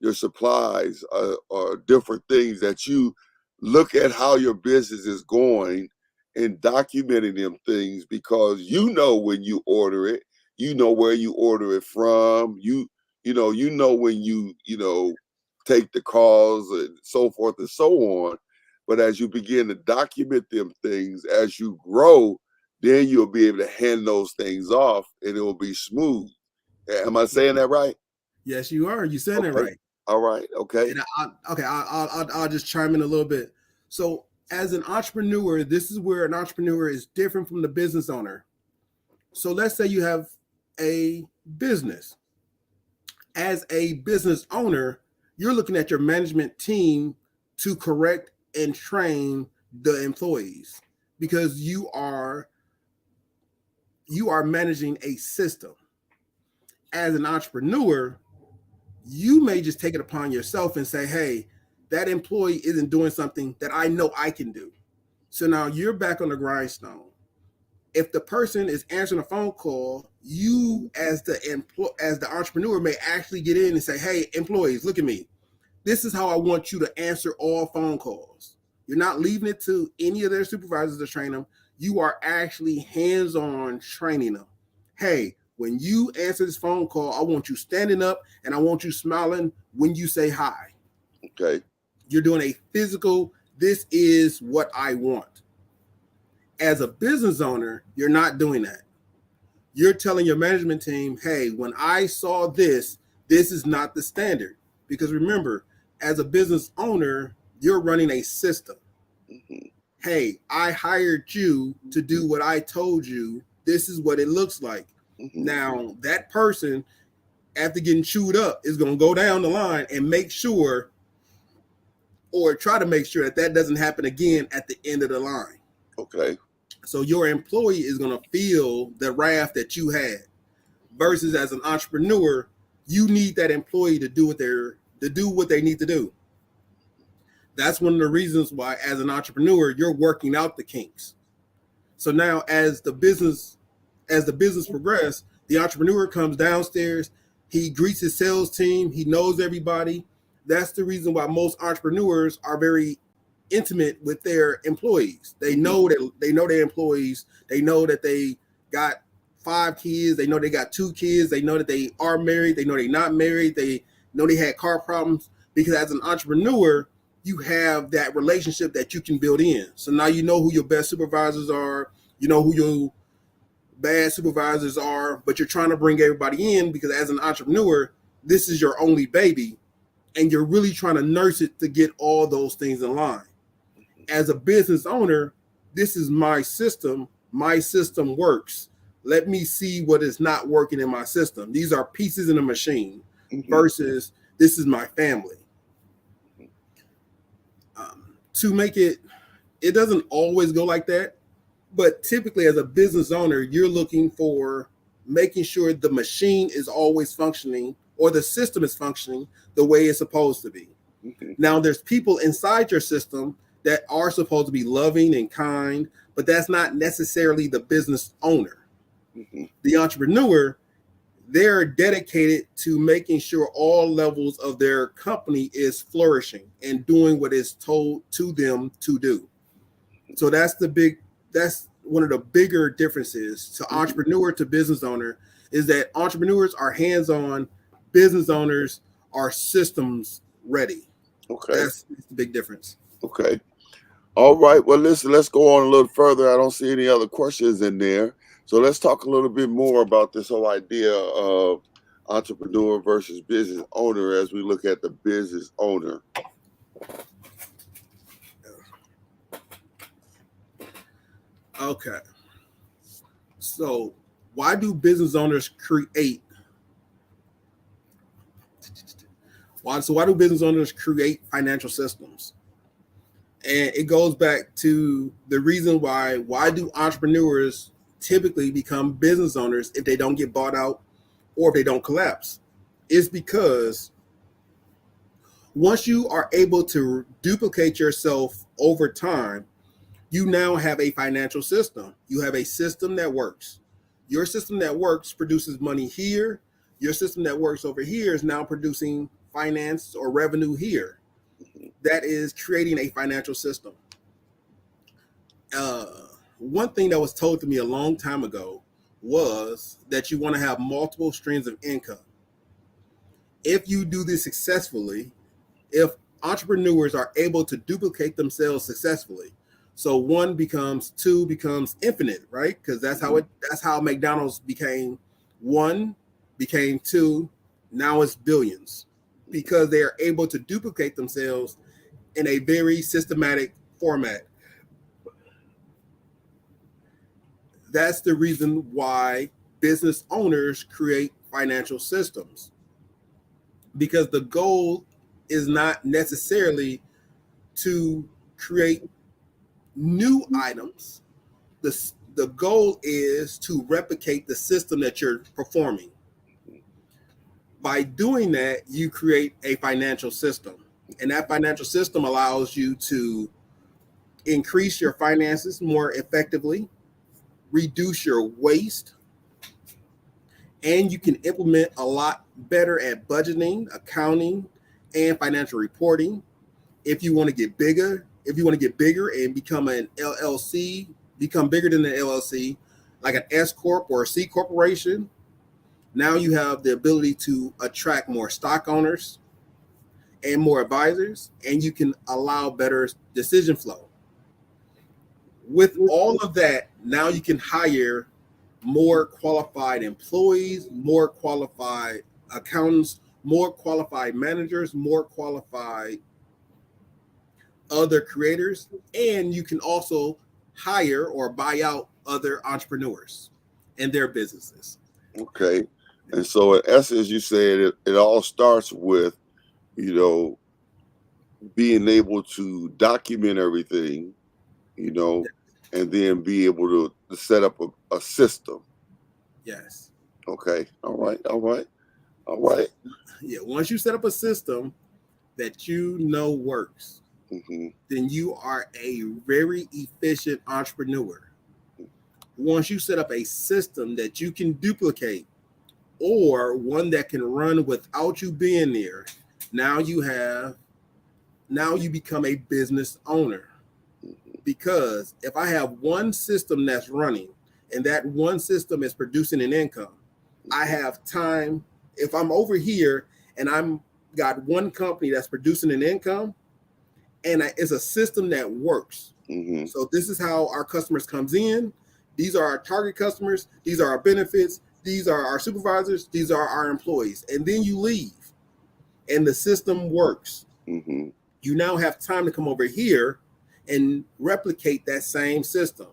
your supplies, or different things that you look at how your business is going and documenting them things, because when you order it, where you order it from, when take the calls and so forth and so on. But as you begin to document them things as you grow, then you'll be able to hand those things off and it will be smooth. Am I saying that right? Yes, you are. You saying it Okay. right. All right. Okay. And I'll just chime in a little bit. So, as an entrepreneur, this is where an entrepreneur is different from the business owner. So, let's say you have a business. As a business owner, you're looking at your management team to correct and train the employees, because you are managing a system. As an entrepreneur, you may just take it upon yourself and say, hey, that employee isn't doing something that I know I can do. So now you're back on the grindstone. If the person is answering a phone call, you as the entrepreneur may actually get in and say, hey, employees, look at me. This is how I want you to answer all phone calls. You're not leaving it to any of their supervisors to train them. You are actually hands-on training them. Hey, when you answer this phone call, I want you standing up and I want you smiling when you say hi. Okay. You're doing a physical, this is what I want. As a business owner, you're not doing that. You're telling your management team, hey, when I saw this, this is not the standard. Because remember, as a business owner, you're running a system. Mm-hmm. Hey, I hired you to do what I told you. This is what it looks like. Mm-hmm. Now, that person, after getting chewed up, is going to go down the line and make sure, or try to make sure, that that doesn't happen again at the end of the line. Okay. So your employee is going to feel the wrath that you had. Versus as an entrepreneur, you need that employee to do what they need to do. That's one of the reasons why, as an entrepreneur, you're working out the kinks. So now, as the business progresses, the entrepreneur comes downstairs. He greets his sales team. He knows everybody. That's the reason why most entrepreneurs are very intimate with their employees. They know their employees. They know that they got 5 kids. They know they got 2 kids. They know that they are married. They know they're not married. They know they had car problems. Because as an entrepreneur, you have that relationship that you can build in. So now you know who your best supervisors are. You know who your bad supervisors are. But you're trying to bring everybody in because as an entrepreneur, this is your only baby. And you're really trying to nurse it to get all those things in line. As a business owner, this is my system. My system works. Let me see what is not working in my system. These are pieces in a machine versus this is my family. To make it doesn't always go like that. But typically as a business owner, you're looking for making sure the machine is always functioning or the system is functioning the way it's supposed to be. Mm-hmm. Now, there's people inside your system that are supposed to be loving and kind, but that's not necessarily the business owner. Mm-hmm. The entrepreneur, they're dedicated to making sure all levels of their company is flourishing and doing what is told to them to do. So that's one of the bigger differences to entrepreneur to business owner is that entrepreneurs are hands-on, business owners are systems ready. Okay. That's the big difference. Okay. All right. Well, listen, let's go on a little further. I don't see any other questions in there. So let's talk a little bit more about this whole idea of entrepreneur versus business owner as we look at the business owner. Okay. So why do business owners create? Why do business owners create financial systems? And it goes back to the reason why do entrepreneurs typically become business owners if they don't get bought out or if they don't collapse? It's because once you are able to duplicate yourself over time, you now have a financial system. You have a system that works. Your system that works produces money here. Your system that works over here is now producing finance or revenue here. That is creating a financial system. One thing that was told to me a long time ago was that you want to have multiple streams of income. If you do this successfully, if entrepreneurs are able to duplicate themselves successfully, so 1 becomes 2 becomes infinite, right? Because that's how McDonald's became 1, became 2, now it's billions, because they are able to duplicate themselves in a very systematic format. That's the reason why business owners create financial systems, because the goal is not necessarily to create new items. The goal is to replicate the system that you're performing. By doing that, you create a financial system, and that financial system allows you to increase your finances more effectively, reduce your waste, and you can implement a lot better at budgeting, accounting, and financial reporting. If you want to get bigger, if you want to get bigger and become an LLC, become bigger than an LLC, like an S corp or a C corporation, now you have the ability to attract more stock owners and more advisors, and you can allow better decision flow. With all of that, now you can hire more qualified employees, more qualified accountants, more qualified managers, more qualified other creators, and you can also hire or buy out other entrepreneurs and their businesses. Okay. And so in essence, you said it all starts with, you know, being able to document everything, you know, and then be able to set up a system. Yes. Okay. All right. All right. All right. Yeah. Once you set up a system that you know works, then you are a very efficient entrepreneur. Once you set up a system that you can duplicate or one that can run without you being there, now you become a business owner. Because if I have one system that's running and that one system is producing an income, I have time. If I'm over here and I'm got one company that's producing an income, and it's a system that works. So this is how our customers comes in. These are our target customers. These are our benefits. These are our supervisors. These are our employees. And then you leave and the system works. You now have time to come over here and replicate that same system.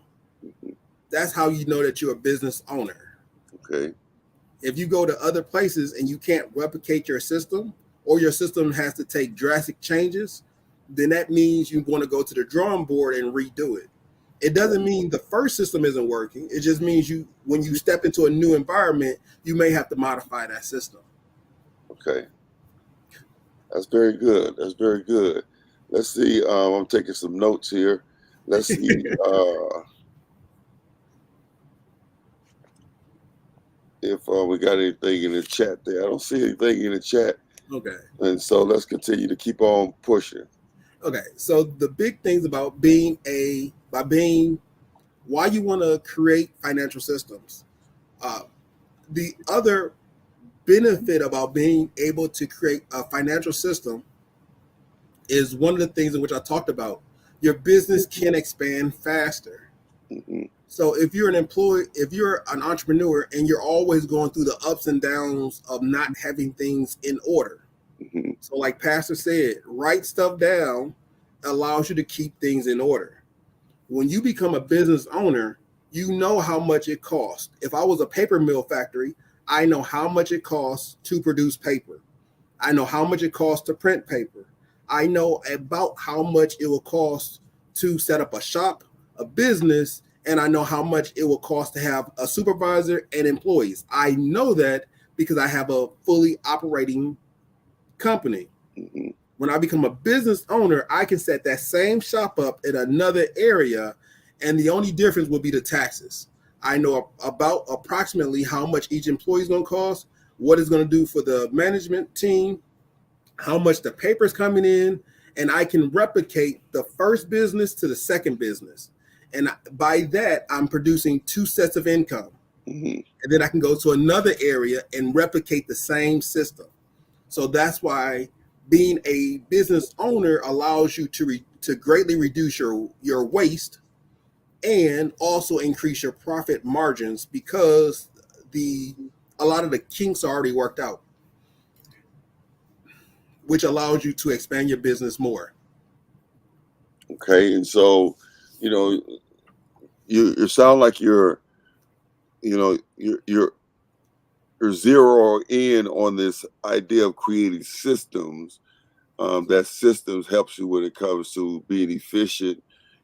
That's how you know that you're a business owner. Okay. If you go to other places and you can't replicate your system, or your system has to take drastic changes, then that means you want to go to the drawing board and redo it. It doesn't mean the first system isn't working. It just means when you step into a new environment, you may have to modify that system. Okay. That's very good. That's very good. Let's see. I'm taking some notes here. Let's see. If we got anything in the chat there. I don't see anything in the chat. Okay. And so let's continue to keep on pushing. Okay. So the big things about why you want to create financial systems. The other benefit about being able to create a financial system is one of the things in which I talked about. Your business can expand faster. So if you're an employee, if you're an entrepreneur and you're always going through the ups and downs of not having things in order. So like Pastor said, write stuff down allows you to keep things in order. When you become a business owner, you know how much it costs. If I was a paper mill factory, I know how much it costs to produce paper. I know how much it costs to print paper. I know about how much it will cost to set up a shop, a business, and I know how much it will cost to have a supervisor and employees. I know that because I have a fully operating company. When I become a business owner, I can set that same shop up in another area, and the only difference will be the taxes. I know about approximately how much each employee is going to cost, what it's going to do for the management team, how much the paper is coming in, and I can replicate the first business to the second business. And by that, I'm producing two sets of income. And then I can go to another area and replicate the same system. So that's why being a business owner allows you to greatly reduce your waste and also increase your profit margins because a lot of the kinks are already worked out, which allows you to expand your business more. Okay, and so, you sound like you're zero in on this idea of creating systems. That systems helps you when it comes to being efficient,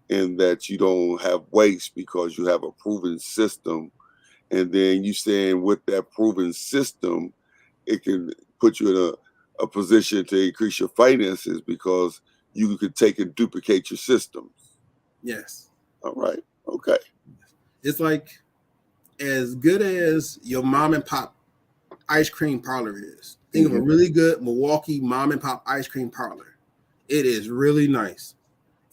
and that you don't have waste because you have a proven system. And then you saying with that proven system, it can put you in a position to increase your finances because you could take and duplicate your systems. Yes. All right. Okay. It's like as good as your mom and pop ice cream parlor is. Think of a really good Milwaukee mom and pop ice cream parlor. It is really nice.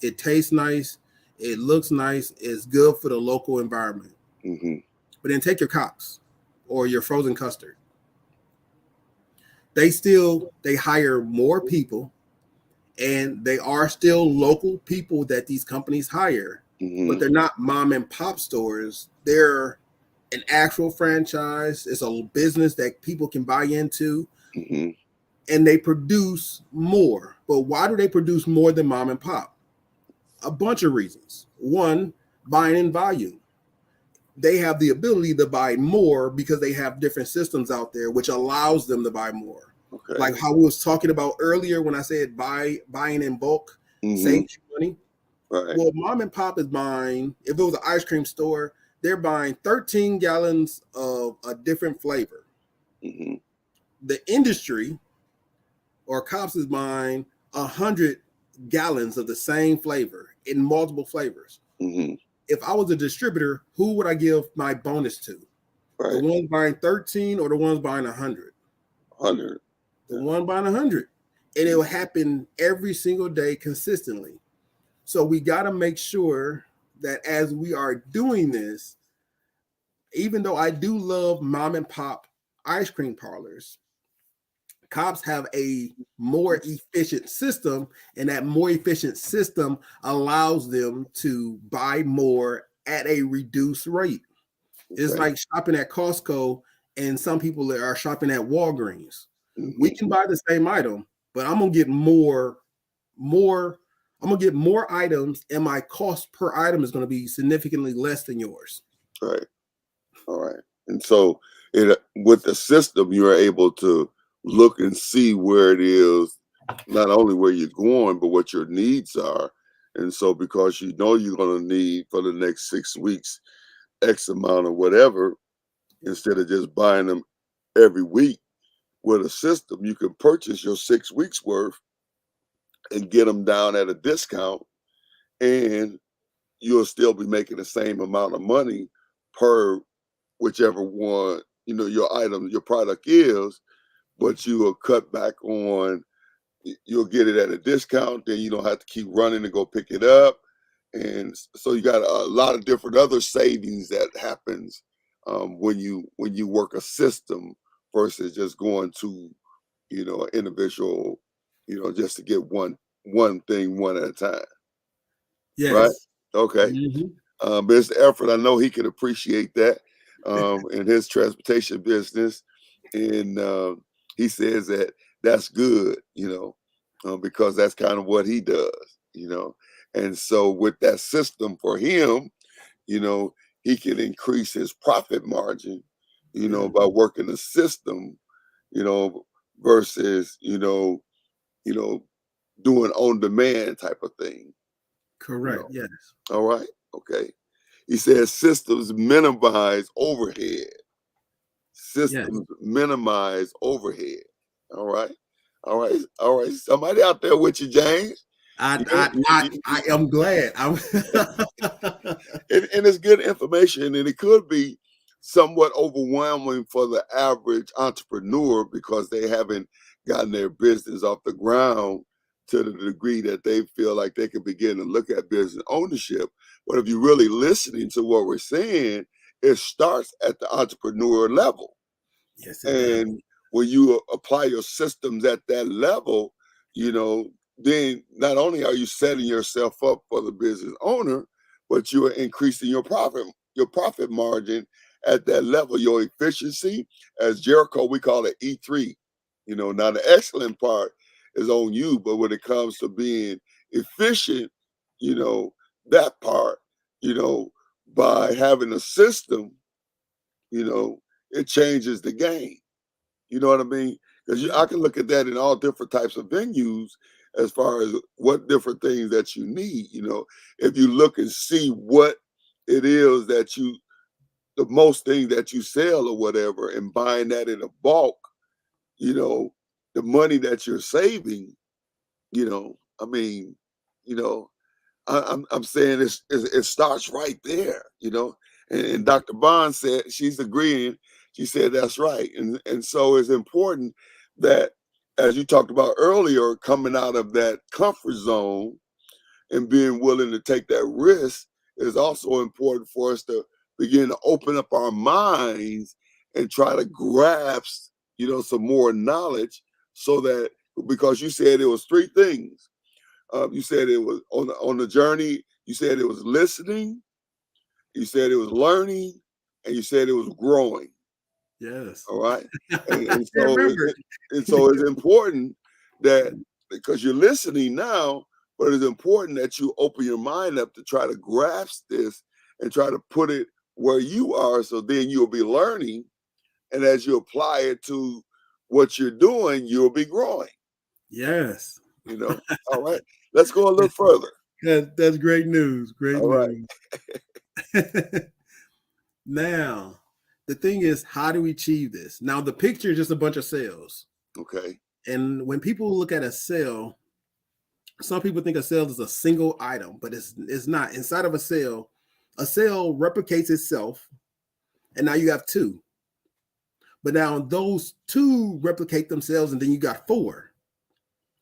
It tastes nice. It looks nice. It's good for the local environment. Mm-hmm. But then take your Cox or your frozen custard. They hire more people, and they are still local people that these companies hire, but Mm-hmm. they're not mom and pop stores. They're an actual franchise. It's a business that people can buy into, Mm-hmm. and they produce more. But why do they produce more than mom and pop? A bunch of reasons. One, buying in volume. They have the ability to buy more because they have different systems out there, which allows them to buy more. Okay. Like how we was talking about earlier when I said buying in bulk Mm-hmm. saves you money. Right. Well, mom and pop is buying, if it was an ice cream store, they're buying 13 gallons of a different flavor. Mm-hmm. The industry or cops is buying 100 gallons of the same flavor in multiple flavors. Mm-hmm. If I was a distributor, who would I give my bonus to? The Right. ones buying 13 or the ones buying 100? 100. The one buying 100. And it will happen every single day consistently. So we got to make sure that as we are doing this, even though I do love mom and pop ice cream parlors, cops have a more efficient system, and that more efficient system allows them to buy more at a reduced rate. It's Okay. like shopping at Costco, and some people are shopping at Walgreens. We Mm-hmm. can buy the same item, but I'm gonna get more. I'm gonna get more items, and my cost per item is gonna be significantly less than yours. Right. All right. And so it with the system, you're able to look and see where it is, not only where you're going, but what your needs are. And so because you know you're going to need for the next 6 weeks X amount of whatever, instead of just buying them every week, with a system, you can purchase your 6 weeks worth and get them down at a discount, and you'll still be making the same amount of money per whichever one your item, your product is, but you will cut back on. You'll get it at a discount. Then you don't have to keep running to go pick it up, and so you got a lot of different other savings that happens when you work a system versus just going to an individual, just to get one thing one at a time, right? Yes. Okay. Mhm. But it's the effort. I know he can appreciate that in his transportation business, and he says that that's good, because that's kind of what he does. And so with that system for him, you know, he can increase his profit margin, Yeah. by working the system, you know, versus you know, doing on demand type of thing. You Correct. know, Yes. all right, okay. He says systems minimize overhead. Yes. Systems minimize overhead. All right. All right. All right. Somebody out there with you, James. I You, I I, you- I am glad. I'm and it's good information, and it could be somewhat overwhelming for the average entrepreneur because they haven't gotten their business off the ground to the degree that they feel like they can begin to look at business ownership. But if you're really listening to what we're saying, it starts at the entrepreneur level. Yes, it does. And when you apply your systems at that level, then not only are you setting yourself up for the business owner, but you are increasing your profit margin at that level, your efficiency. As Jericho, we call it E3. Now the excellent part is on you, but when it comes to being efficient, you know, that part, you know, by having a system, it changes the game. You know what I mean? Because Yeah. I can look at that in all different types of venues as far as what different things that you need. If you look and see what it is the most thing that you sell or whatever, and buying that in a bulk, you know, the money that you're saving, I mean, you know, I'm saying it starts right there, and Dr. Bond said she's agreeing. She said that's right, and so it's important that, as you talked about earlier, coming out of that comfort zone, and being willing to take that risk is also important for us to begin to open up our minds and try to grasp, some more knowledge, so that, because you said it was three things. You said it was on the journey. You said it was listening. You said it was learning, and you said it was growing. Yes. All right, and, I and so remember. it's important that, because you're listening now, but it's important that you open your mind up to try to grasp this and try to put it where you are, so then you'll be learning, and as you apply it to what you're doing, you'll be growing. Yes. All right, let's go a little further. That's great news. Great All right. news. Now, the thing is, how do we achieve this? Now, the picture is just a bunch of cells. Okay. And when people look at a cell, some people think a cell is a single item, but it's not. Inside of a cell replicates itself, and now you have two. But now those two replicate themselves, and then you got four.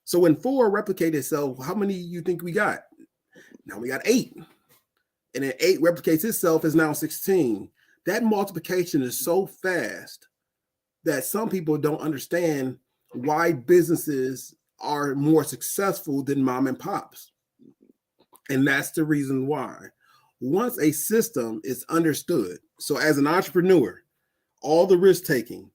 So when four replicate itself, how many you think we got? Now we got 8. And then 8 replicates itself is now 16. That multiplication is so fast that some people don't understand why businesses are more successful than mom and pops. And that's the reason why. Once a system is understood, so as an entrepreneur, all the risk taking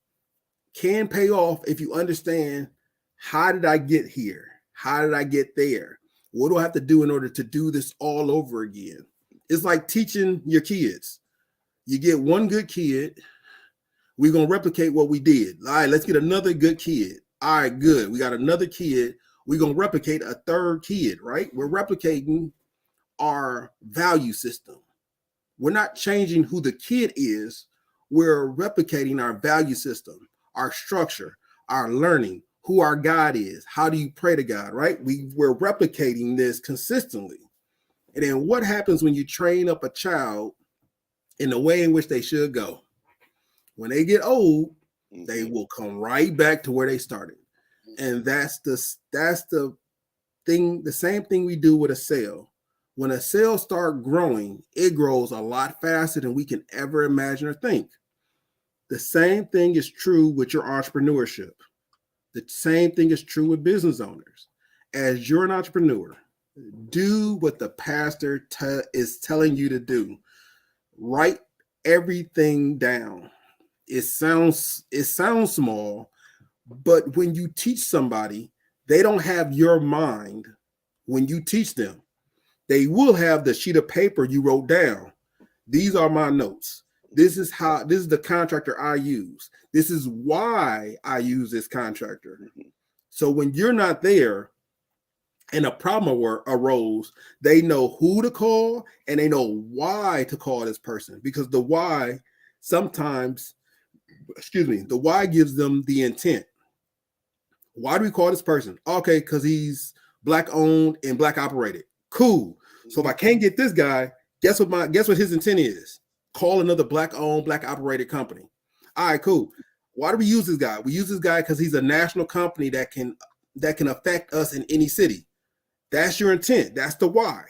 can pay off if you understand, how did I get here? How did I get there? What do I have to do in order to do this all over again? It's like teaching your kids. You get one good kid, we're going to replicate what we did. All right, let's get another good kid. All right, good. We got another kid. We're going to replicate a third kid, right? We're replicating our value system. We're not changing who the kid is. We're replicating our value system, our structure, our learning, who our God is. How do you pray to God, right? We're replicating this consistently. And then what happens when you train up a child in the way in which they should go? When they get old, they will come right back to where they started. And that's the thing, the same thing we do with a cell. When a cell starts growing, it grows a lot faster than we can ever imagine or think. The same thing is true with your entrepreneurship. The same thing is true with business owners. As you're an entrepreneur, do what the pastor is telling you to do. Write everything down. It sounds small, but when you teach somebody, they don't have your mind when you teach them. They will have the sheet of paper you wrote down. These are my notes. This is the contractor I use. This is why I use this contractor. So when you're not there and a problem arose, they know who to call and they know why to call this person, because the why sometimes, the why gives them the intent. Why do we call this person? Okay, because he's Black owned and Black operated. Cool. So if I can't get this guy, guess what his intent is? Call another Black owned, Black operated company. All right, cool. Why do we use this guy? We use this guy because he's a national company that can affect us in any city. That's your intent. That's the why.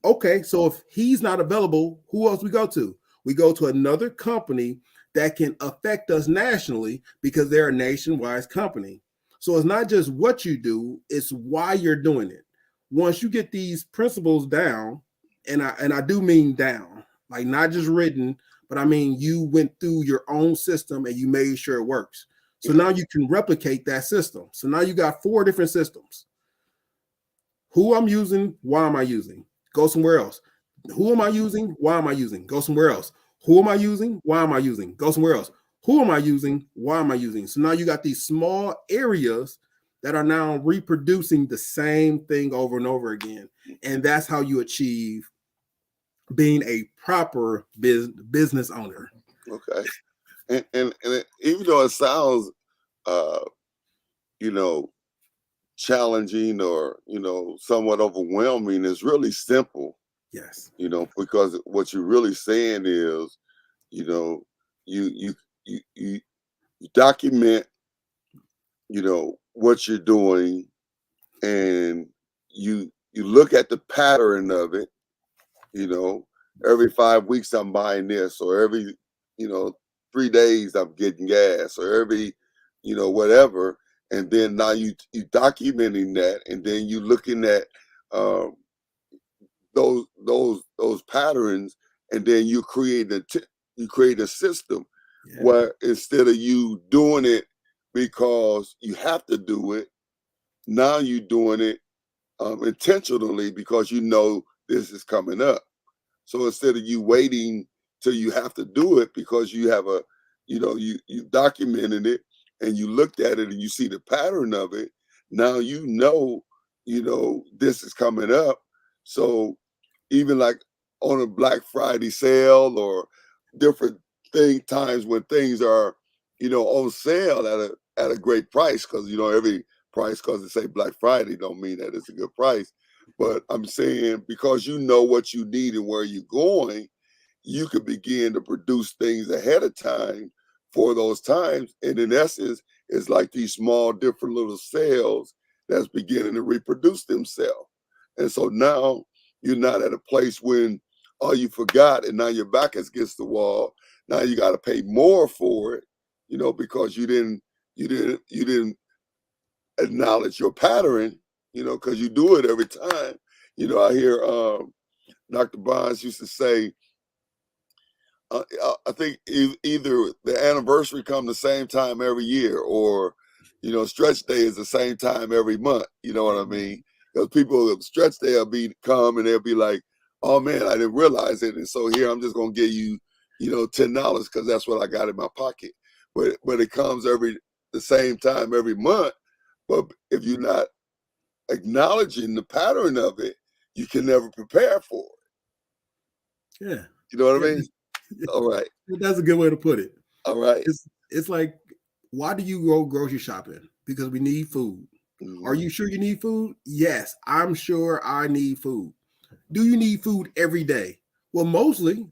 Okay, so if he's not available, who else we go to? We go to another company that can affect us nationally because they're a nationwide company. So it's not just what you do, it's why you're doing it. Once you get these principles down, and I do mean down, like not just written, but I mean you went through your own system and you made sure it works. So now you can replicate that system. So now you got 4 different systems. Who I'm using, why am I using? Go somewhere else. Who am I using? Why am I using? Go somewhere else. Who am I using? Why am I using? Go somewhere else. Who am I using? Why am I using? So now you got these small areas that are now reproducing the same thing over and over again. And that's how you achieve being a proper business owner. Okay. And even though it sounds, challenging or, somewhat overwhelming, it's really simple. Yes. Because what you're really saying is, you document, what you're doing, and you you look at the pattern of it, you know, every 5 weeks I'm buying this, or every, 3 days I'm getting gas, or every, whatever. And then now you documenting that, and then you looking at um, those patterns, and then you create a system Yeah. where instead of you doing it because you have to do it, now you're doing it intentionally because you know this is coming up. So instead of you waiting till you have to do it because you have you documented it and you looked at it and you see the pattern of it, now this is coming up. So even like on a Black Friday sale or different times when things are, on sale at a great price, because every price, because they say Black Friday don't mean that it's a good price. But I'm saying because you know what you need and where you're going, you could begin to produce things ahead of time for those times. And in essence, it's like these small, different little cells that's beginning to reproduce themselves. And so now you're not at a place when, oh, you forgot and now your back is against the wall. Now you got to pay more for it, because you didn't acknowledge your pattern, because you do it every time. I hear Dr. Bonds used to say, I think either the anniversary come the same time every year, or stretch day is the same time every month. You know what I mean? Because people stretch day will come and they'll be like, "Oh man, I didn't realize it," and so here I'm just gonna give you, $10 because that's what I got in my pocket. But it comes the same time every month. But if you're not acknowledging the pattern of it, you can never prepare for it. Yeah. You know what Yeah. I mean? All right. That's a good way to put it. All right. It's like, why do you go grocery shopping? Because we need food. Mm-hmm. Are you sure you need food? Yes, I'm sure I need food. Do you need food every day? Well, mostly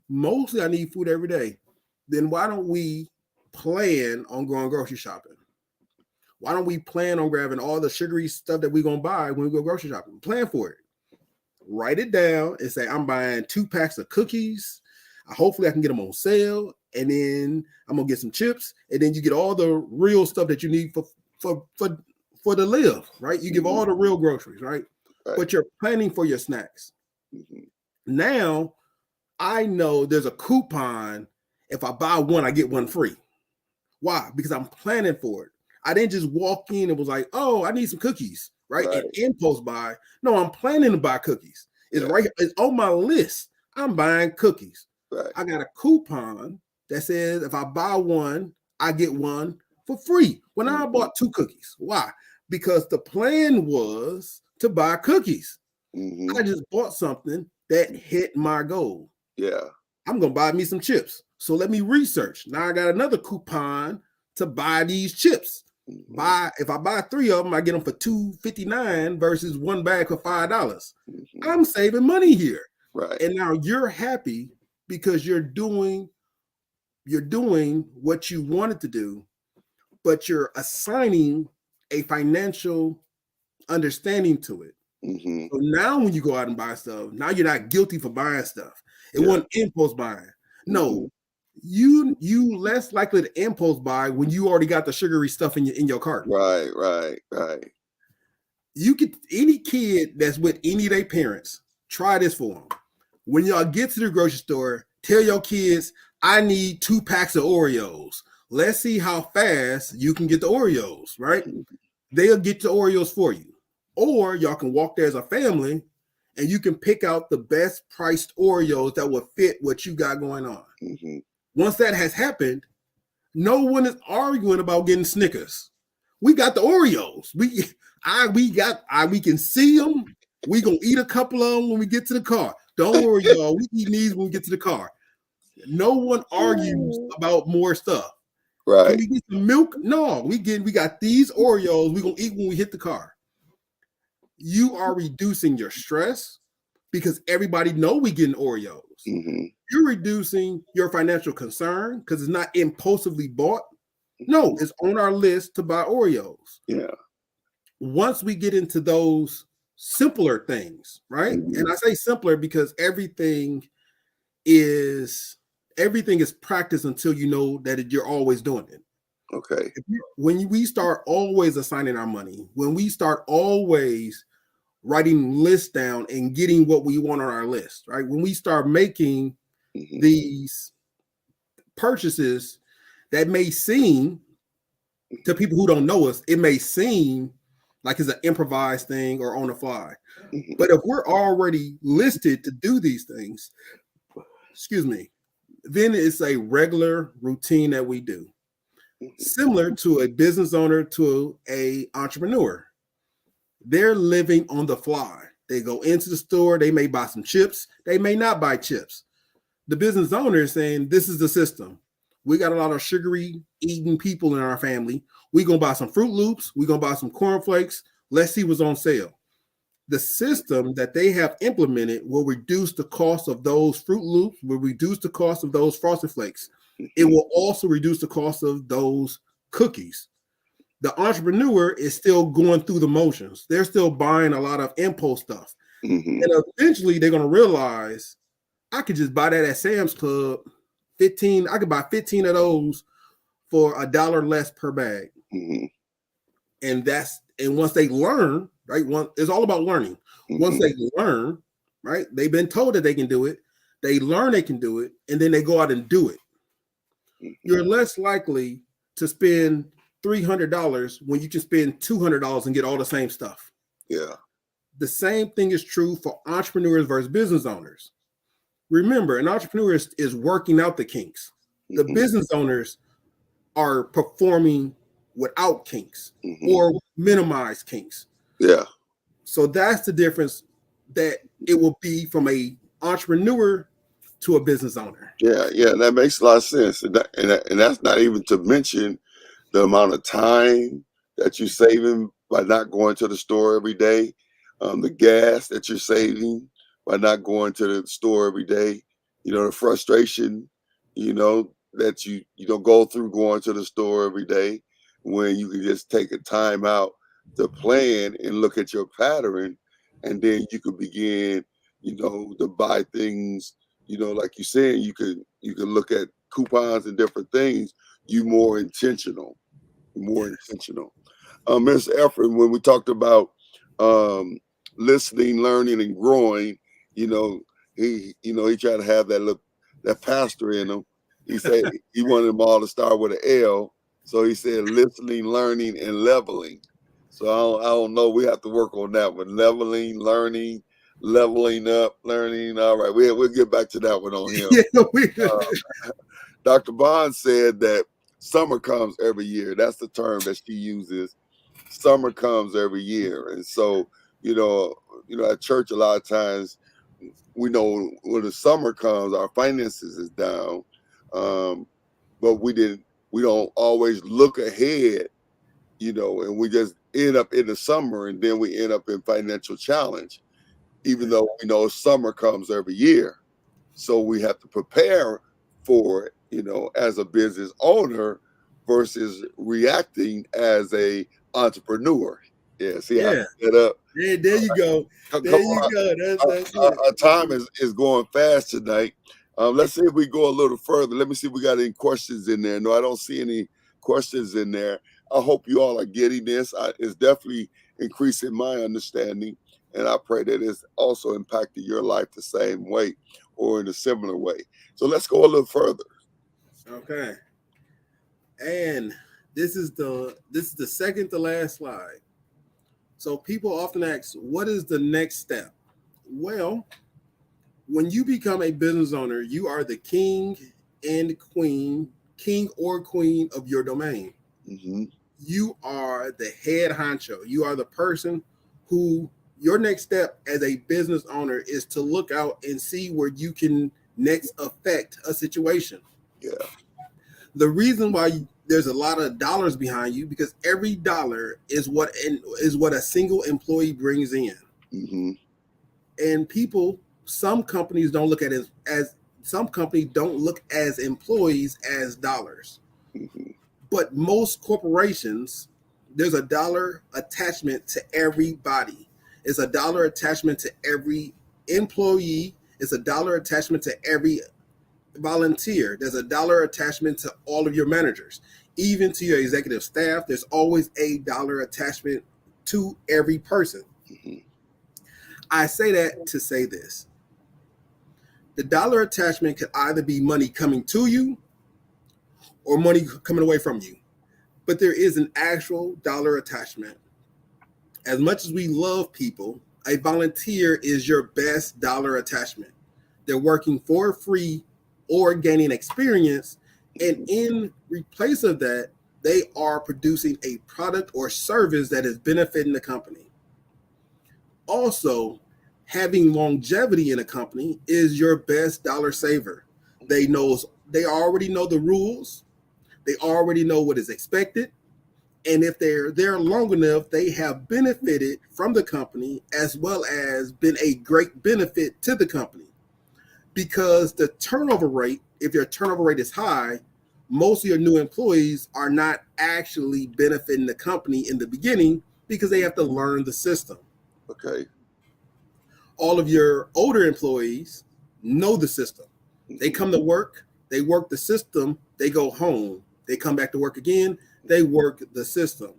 I need food every day. Then why don't we plan on going grocery shopping? Why don't we plan on grabbing all the sugary stuff that we're going to buy when we go grocery shopping? Plan for it. Write it down and say, I'm buying 2 packs of cookies. Hopefully I can get them on sale. And then I'm going to get some chips. And then you get all the real stuff that you need for to live, right? You give all the real groceries, right? But you're planning for your snacks. Mm-hmm. Now, I know there's a coupon. If I buy one, I get one free. Why? Because I'm planning for it. I didn't just walk in and was like, oh, I need some cookies, right? And impulse buy. No, I'm planning to buy cookies. It's right here. It's on my list. I'm buying cookies. Right. I got a coupon that says if I buy one, I get one for free. Well, now I bought 2 cookies. Why? Because the plan was to buy cookies. Mm-hmm. I just bought something that hit my goal. Yeah. I'm going to buy me some chips. So let me research. Now I got another coupon to buy these chips. Mm-hmm. If I buy 3 of them, I get them for $2.59 versus 1 bag for $5. Mm-hmm. I'm saving money here. Right. And now you're happy because you're doing what you wanted to do, but you're assigning a financial understanding to it. Mm-hmm. So now when you go out and buy stuff, now you're not guilty for buying stuff. It wasn't impulse buying. No, you less likely to impulse buy when you already got the sugary stuff in your cart. Right. You could, any kid that's with any of their parents, try this for them. When y'all get to the grocery store, tell your kids, I need 2 packs of Oreos. Let's see how fast you can get the Oreos, right? They'll get the Oreos for you. Or y'all can walk there as a family and you can pick out the best priced Oreos that will fit what you got going on. Mm-hmm. Once that has happened, no one is arguing about getting Snickers. We got the Oreos. We can see them. We gonna eat a couple of them when we get to the car. Don't worry, y'all. We eat these when we get to the car. No one argues about more stuff. Right. Can we get some milk? No, we got these Oreos. We're gonna eat when we hit the car. You are reducing your stress because everybody know we getting Oreos. Mm-hmm. You're reducing your financial concern because it's not impulsively bought. No, it's on our list to buy Oreos. Yeah. Once we get into those simpler things, right? Mm-hmm. And I say simpler because everything is practice until you know that you're always doing it. Okay. When we start always assigning our money, when we start always writing lists down and getting what we want on our list, right? When we start making Mm-hmm. these purchases that may seem to people who don't know us, it may seem like it's an improvised thing or on the fly. Mm-hmm. But if we're already listed to do these things, excuse me, then it's a regular routine that we do. Similar to a business owner, to a entrepreneur. They're living on the fly. They go into the store, they may buy some chips, they may not buy chips. The business owner is saying, this is the system. We got a lot of sugary eating people in our family. We're going to buy some Fruit Loops. We're going to buy some cornflakes. Let's see what's on sale. The system that they have implemented will reduce the cost of those Fruit Loops, will reduce the cost of those Frosted Flakes. It will also reduce the cost of those cookies. The entrepreneur is still going through the motions. They're still buying a lot of impulse stuff. Mm-hmm. And eventually they're going to realize, I could just buy that at Sam's Club. 15, I could buy 15 of those for $1 less per bag. Mm-hmm. And once they learn, right? It's all about learning. Mm-hmm. Once they learn, right? They've been told that they can do it. They learn they can do it, and then they go out and do it. Mm-hmm. You're less likely to spend $300 when you can spend $200 and get all the same stuff. Yeah. The same thing is true for entrepreneurs versus business owners. Remember, an entrepreneur is working out the kinks. The Mm-hmm. business owners are performing without kinks Mm-hmm. or minimize kinks. Yeah. So that's the difference that it will be from a entrepreneur to a business owner. Yeah. Yeah. That makes a lot of sense. And that's not even to mention the amount of time that you're saving by not going to the store every day, the gas that you're saving by not going to the store every day, the frustration, that you don't go through going to the store every day when you can just take a time out to plan and look at your pattern, and then you could begin, to buy things, like you said, you can look at coupons and different things. You more intentional. Mr. Efren, when we talked about listening, learning, and growing, he tried to have that pastor in him. He said he wanted them all to start with an L. So he said listening, learning, and leveling. So I don't know. We have to work on that one. Leveling, learning, leveling up, learning. All right, we'll get back to that one on him. Dr. Bond said that summer comes every year. That's the term that she uses. Summer comes every year. And so, at church, a lot of times, we know when the summer comes, our finances is down. But we don't always look ahead, and we just end up in the summer, and then we end up in financial challenge, even though we know summer comes every year. So we have to prepare for it, as a business owner versus reacting as a entrepreneur. Yeah, see how I set that up? Yeah, there you go. There you go. That's it. Our time is going fast tonight. Let's see if we go a little further. Let me see if we got any questions in there. No, I don't see any questions in there. I hope you all are getting this. It's definitely increasing my understanding, and I pray that it's also impacted your life the same way or in a similar way. So let's go a little further. Okay. And this is the second to last slide. So people often ask, what is the next step? Well, when you become a business owner, you are the king or queen of your domain. Mm-hmm. You are the head honcho. You are the person who your next step as a business owner is to look out and see where you can next affect a situation. Yeah. The reason why there's a lot of dollars behind you, because every dollar is what a single employee brings in. Mm-hmm. And some companies don't look at it as some companies don't look as employees as dollars. Mm-hmm. But most corporations, there's a dollar attachment to everybody. It's a dollar attachment to every employee. It's a dollar attachment to every volunteer. There's a dollar attachment to all of your managers, even to your executive staff. There's always a dollar attachment to every person. Mhm. I say that to say this. The dollar attachment could either be money coming to you or money coming away from you. But there is an actual dollar attachment. As much as we love people, a volunteer is your best dollar attachment. They're working for free or gaining experience. And in replace of that, they are producing a product or service that is benefiting the company. Also, having longevity in a company is your best dollar saver. They already know the rules. They already know what is expected. And if they're there long enough, they have benefited from the company as well as been a great benefit to the company. Because the turnover rate, if your turnover rate is high, most of your new employees are not actually benefiting the company in the beginning because they have to learn the system. Okay. All of your older employees know the system. They Mhm. come to work, they work the system, they go home, they come back to work again, they work the system.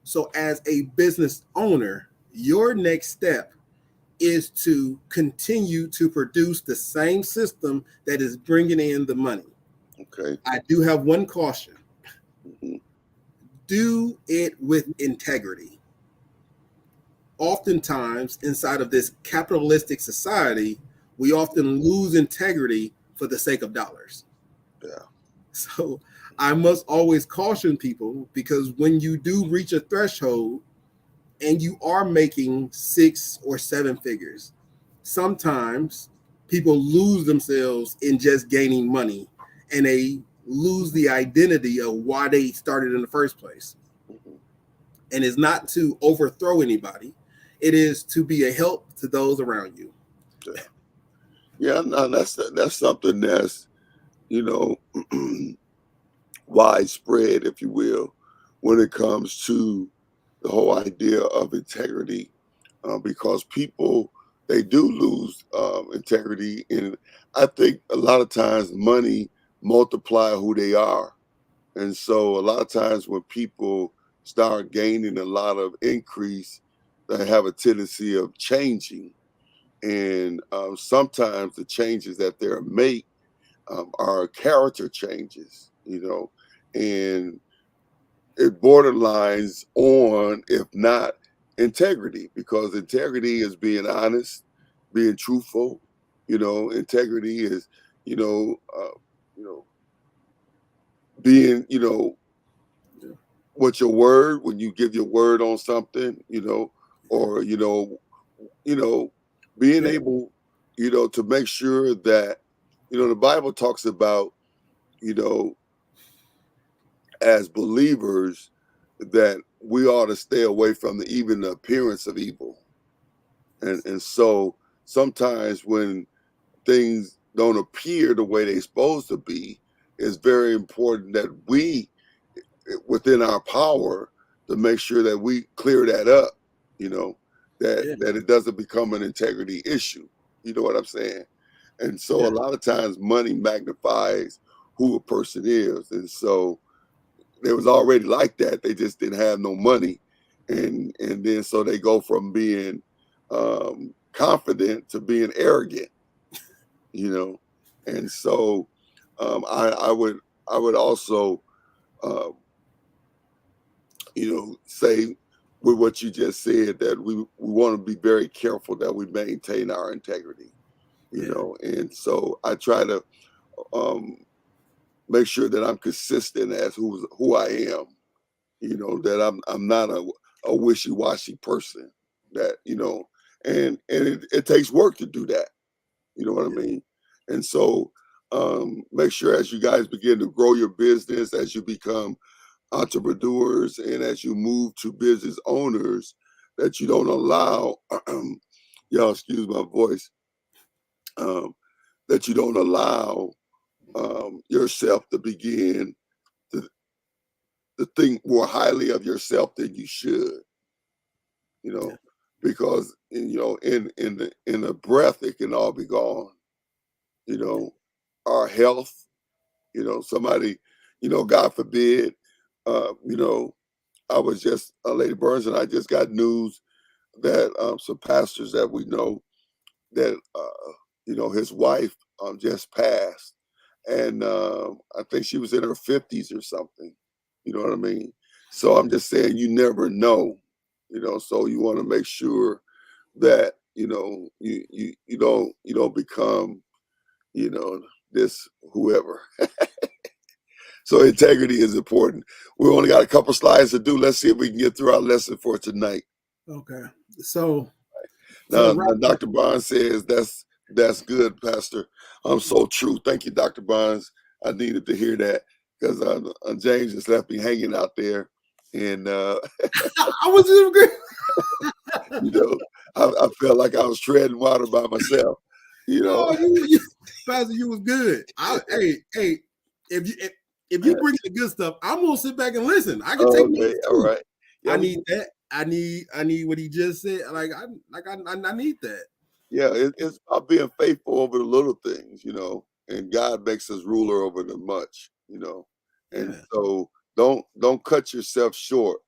So, as a business owner, your next step is to continue to produce the same system that is bringing in the money. Okay. I do have one caution: Mhm. do it with integrity. Oftentimes, inside of this capitalistic society, we often lose integrity for the sake of dollars. Yeah. So, I must always caution people because when you do reach a threshold, and you are making 6 or 7 figures, sometimes people lose themselves in just gaining money and they lose the identity of why they started in the first place. Mhm. And it's not to overthrow anybody, it is to be a help to those around you. Yeah. Yeah. No, that's something that's, you know, widespread, if you will, when it comes to the whole idea of integrity, because people they do lose integrity, and I think a lot of times money multiply who they are, and so a lot of times when people start gaining a lot of increase, they have a tendency of changing, and sometimes the changes that they're make are character changes, and it borderlines on, if not integrity, because integrity is being honest, being truthful. Integrity is, you know, uh, you know, being, Yeah. what your word when you give your word on something, or you know, being Yeah. able, to make sure that, the Bible talks about, you know, as believers that we ought to stay away from even the appearance of evil. And so sometimes when things don't appear the way they're supposed to be, it's very important that we, within our power, to make sure that we clear that up, you know, that Yeah. that it doesn't become an integrity issue. You know what I'm saying? And so Yeah. a lot of times money magnifies who a person is. And so they was already like that. They just didn't have no money, and then so they go from being confident to being arrogant, you know. And so I would also uh, say with what you just said that we want to be very careful that we maintain our integrity, Yeah. and so I try to um, make sure that I'm consistent as who I am, that I'm not a wishy-washy person, that and it takes work to do that, you know what I Yeah. mean. And so make sure as you guys begin to grow your business, as you become entrepreneurs, and as you move to business owners, that you don't allow y'all excuse my voice, um, that you don't allow yourself to begin to, think more highly of yourself than you should, you Yeah. know, because in a breath it can all be gone. Our health, somebody, God forbid, I was just Lady Burns and I just got news that some pastors that we know that his wife just passed, and I think she was in her 50s or something. You know what I mean? So I'm just saying, you never know. So you want to make sure that you don't become this whoever. So integrity is important. We only got a couple slides to do. Let's see if we can get through our lesson for tonight. Okay. So Now, to wrap up, Dr. Barnes says that's good, Pastor. I'm so true. Thank you, Dr. Barnes. I needed to hear that because James just left me hanging out there, and I was just agree. you know, I felt like I was treading water by myself. No, Pastor, you was good. Hey, if you bring the good stuff, I'm gonna sit back and listen. I can take Okay, notes all too. right. Yeah, I need that. I need what he just said. I need that. yeah, it's about being faithful over the little things, and God makes us ruler over the much. And Yeah. so don't cut yourself short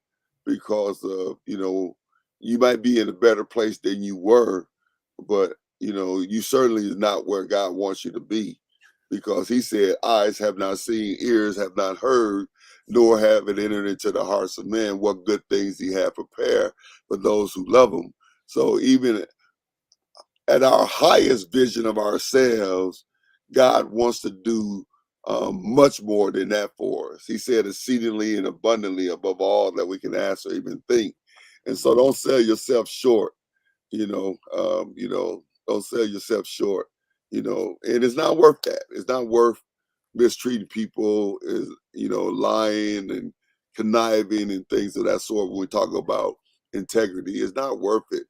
because of, you might be in a better place than you were, but you certainly is not where God wants you to be, because he said, eyes have not seen, ears have not heard, nor have it entered into the hearts of men what good things he had prepared for those who love him. So even at our highest vision of ourselves, God wants to do much more than that for us. He said exceedingly and abundantly above all that we can ask or even think. And so don't sell yourself short, don't sell yourself short, and it's not worth that. It's not worth mistreating people, is lying and conniving and things of that sort. When we talk about integrity, it's not worth it.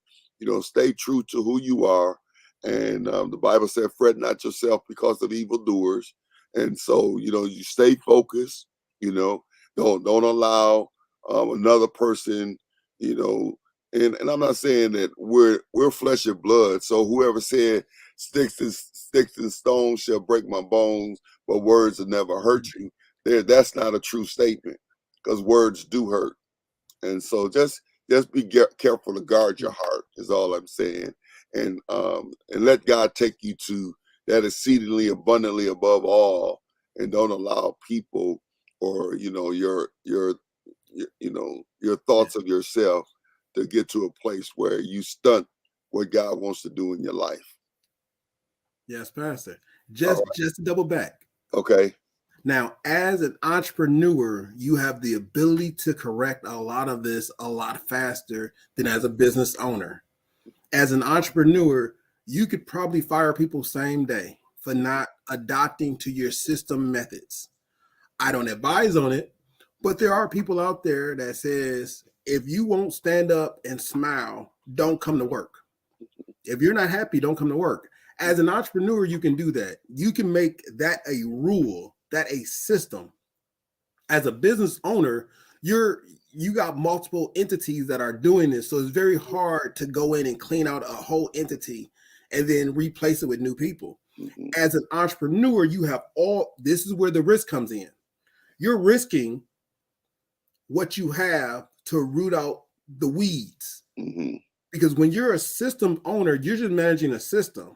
Stay true to who you are. And the Bible said, fret not yourself because of evildoers. And so you stay focused. Don't allow another person, you know and I'm not saying that we're flesh and blood. So whoever said sticks and stones shall break my bones, but words will never hurt you, that's not a true statement, because words do hurt. And so just be careful to guard your heart is all I'm saying. And let God take you to that exceedingly abundantly above all, and don't allow people or your thoughts of yourself to get to a place where you stunt what God wants to do in your life. Yes, Pastor. All Just right. just to double back. Okay. Now, as an entrepreneur, you have the ability to correct a lot of this a lot faster than as a business owner. As an entrepreneur, you could probably fire people same day for not adopting to your system methods. I don't advise on it, but there are people out there that says if you won't stand up and smile, don't come to work. If you're not happy, don't come to work. As an entrepreneur, you can do that. You can make that a rule, that a system. As a business owner, you got multiple entities that are doing this. So it's very hard to go in and clean out a whole entity and then replace it with new people. Mm-hmm. As an entrepreneur, you have this is where the risk comes in. You're risking what you have to root out the weeds. Mm-hmm. Because when you're a system owner, you're just managing a system.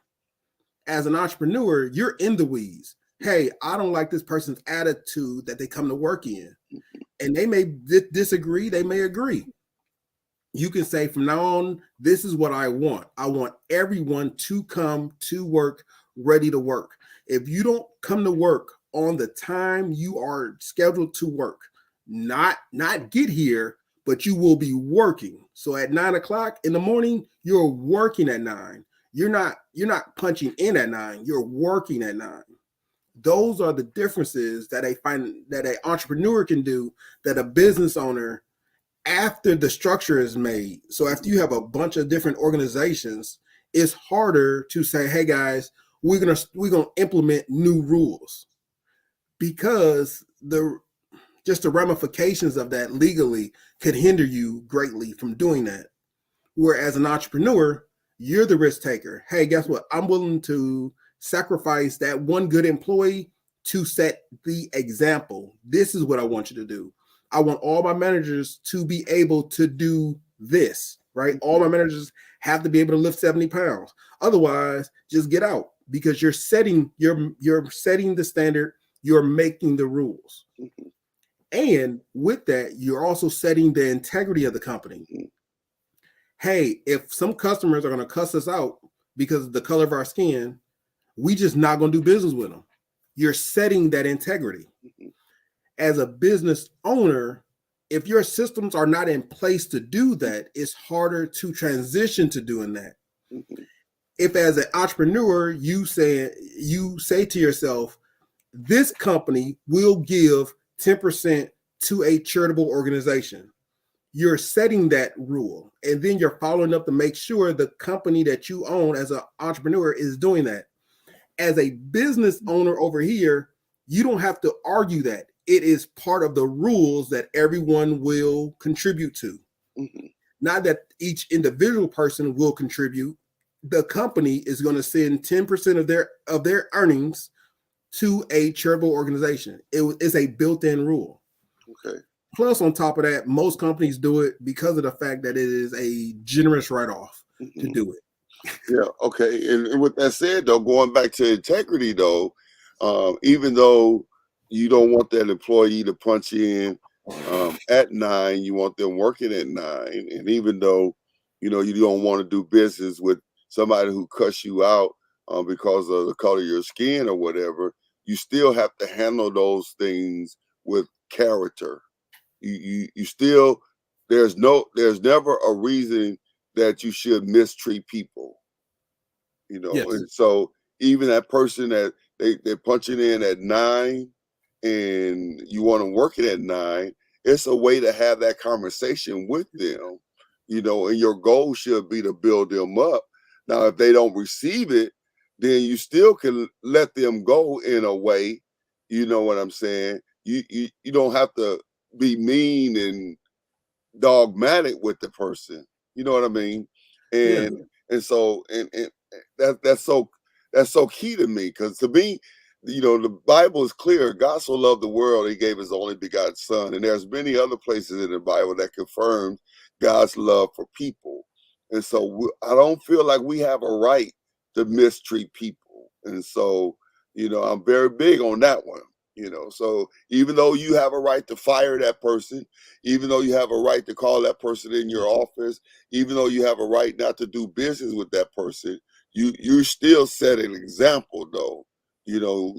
As an entrepreneur, you're in the weeds. Hey, I don't like this person's attitude that they come to work in. And they may disagree, they may agree. You can say from now on, this is what I want. I want everyone to come to work ready to work. If you don't come to work on the time you are scheduled to work, not get here, but you will be working. So at 9:00 in the morning, you're working at 9. You're not punching in at 9. You're working at 9. Those are the differences that I find that an entrepreneur can do that a business owner, after the structure is made. So after you have a bunch of different organizations, it's harder to say, hey guys, we're gonna implement new rules, because the ramifications of that legally could hinder you greatly from doing that. Where as an entrepreneur, you're the risk taker. Hey, guess what? I'm willing to sacrifice that one good employee to set the example. This is what I want you to do. I want all my managers to be able to do this, right? All my managers have to be able to lift 70 pounds. Otherwise, just get out because you're setting the standard, you're making the rules. And with that, you're also setting the integrity of the company. Hey, if some customers are going to cuss us out because of the color of our skin, we just not going to do business with them. You're setting that integrity. As a business owner, if your systems are not in place to do that, it's harder to transition to doing that. If as an entrepreneur, you say to yourself, this company will give 10% to a charitable organization. You're setting that rule, and then you're following up to make sure the company that you own as an entrepreneur is doing that. As a business owner over here, you don't have to argue that. It is part of the rules that everyone will contribute to. Not that each individual person will contribute. The company is going to send 10% of their earnings to a charitable organization. It is a built-in rule. Okay. Plus, on top of that, most companies do it because of the fact that it is a generous write-off to do it. Yeah. Okay. And with that said, though, going back to integrity, though, even though you don't want that employee to punch in at 9, you want them working at 9, and even though you don't want to do business with somebody who cuts you out because of the color of your skin or whatever, you still have to handle those things with character. You still there's never a reason that you should mistreat people. Yes. And so even that person that they're punching in at 9 and you want them working at 9, it's a way to have that conversation with them, and your goal should be to build them up. Now, if they don't receive it, then you still can let them go in a way, you know what I'm saying? You don't have to be mean and dogmatic with the person. You know what I mean? Yeah. And so that's so key to me, because to me, the Bible is clear. God so loved the world, he gave his only begotten son. And there's many other places in the Bible that confirms God's love for people. And so I don't feel like we have a right to mistreat people. And so, I'm very big on that one. So even though you have a right to fire that person, even though you have a right to call that person in your office, even though you have a right not to do business with that person, you still set an example, though. You don't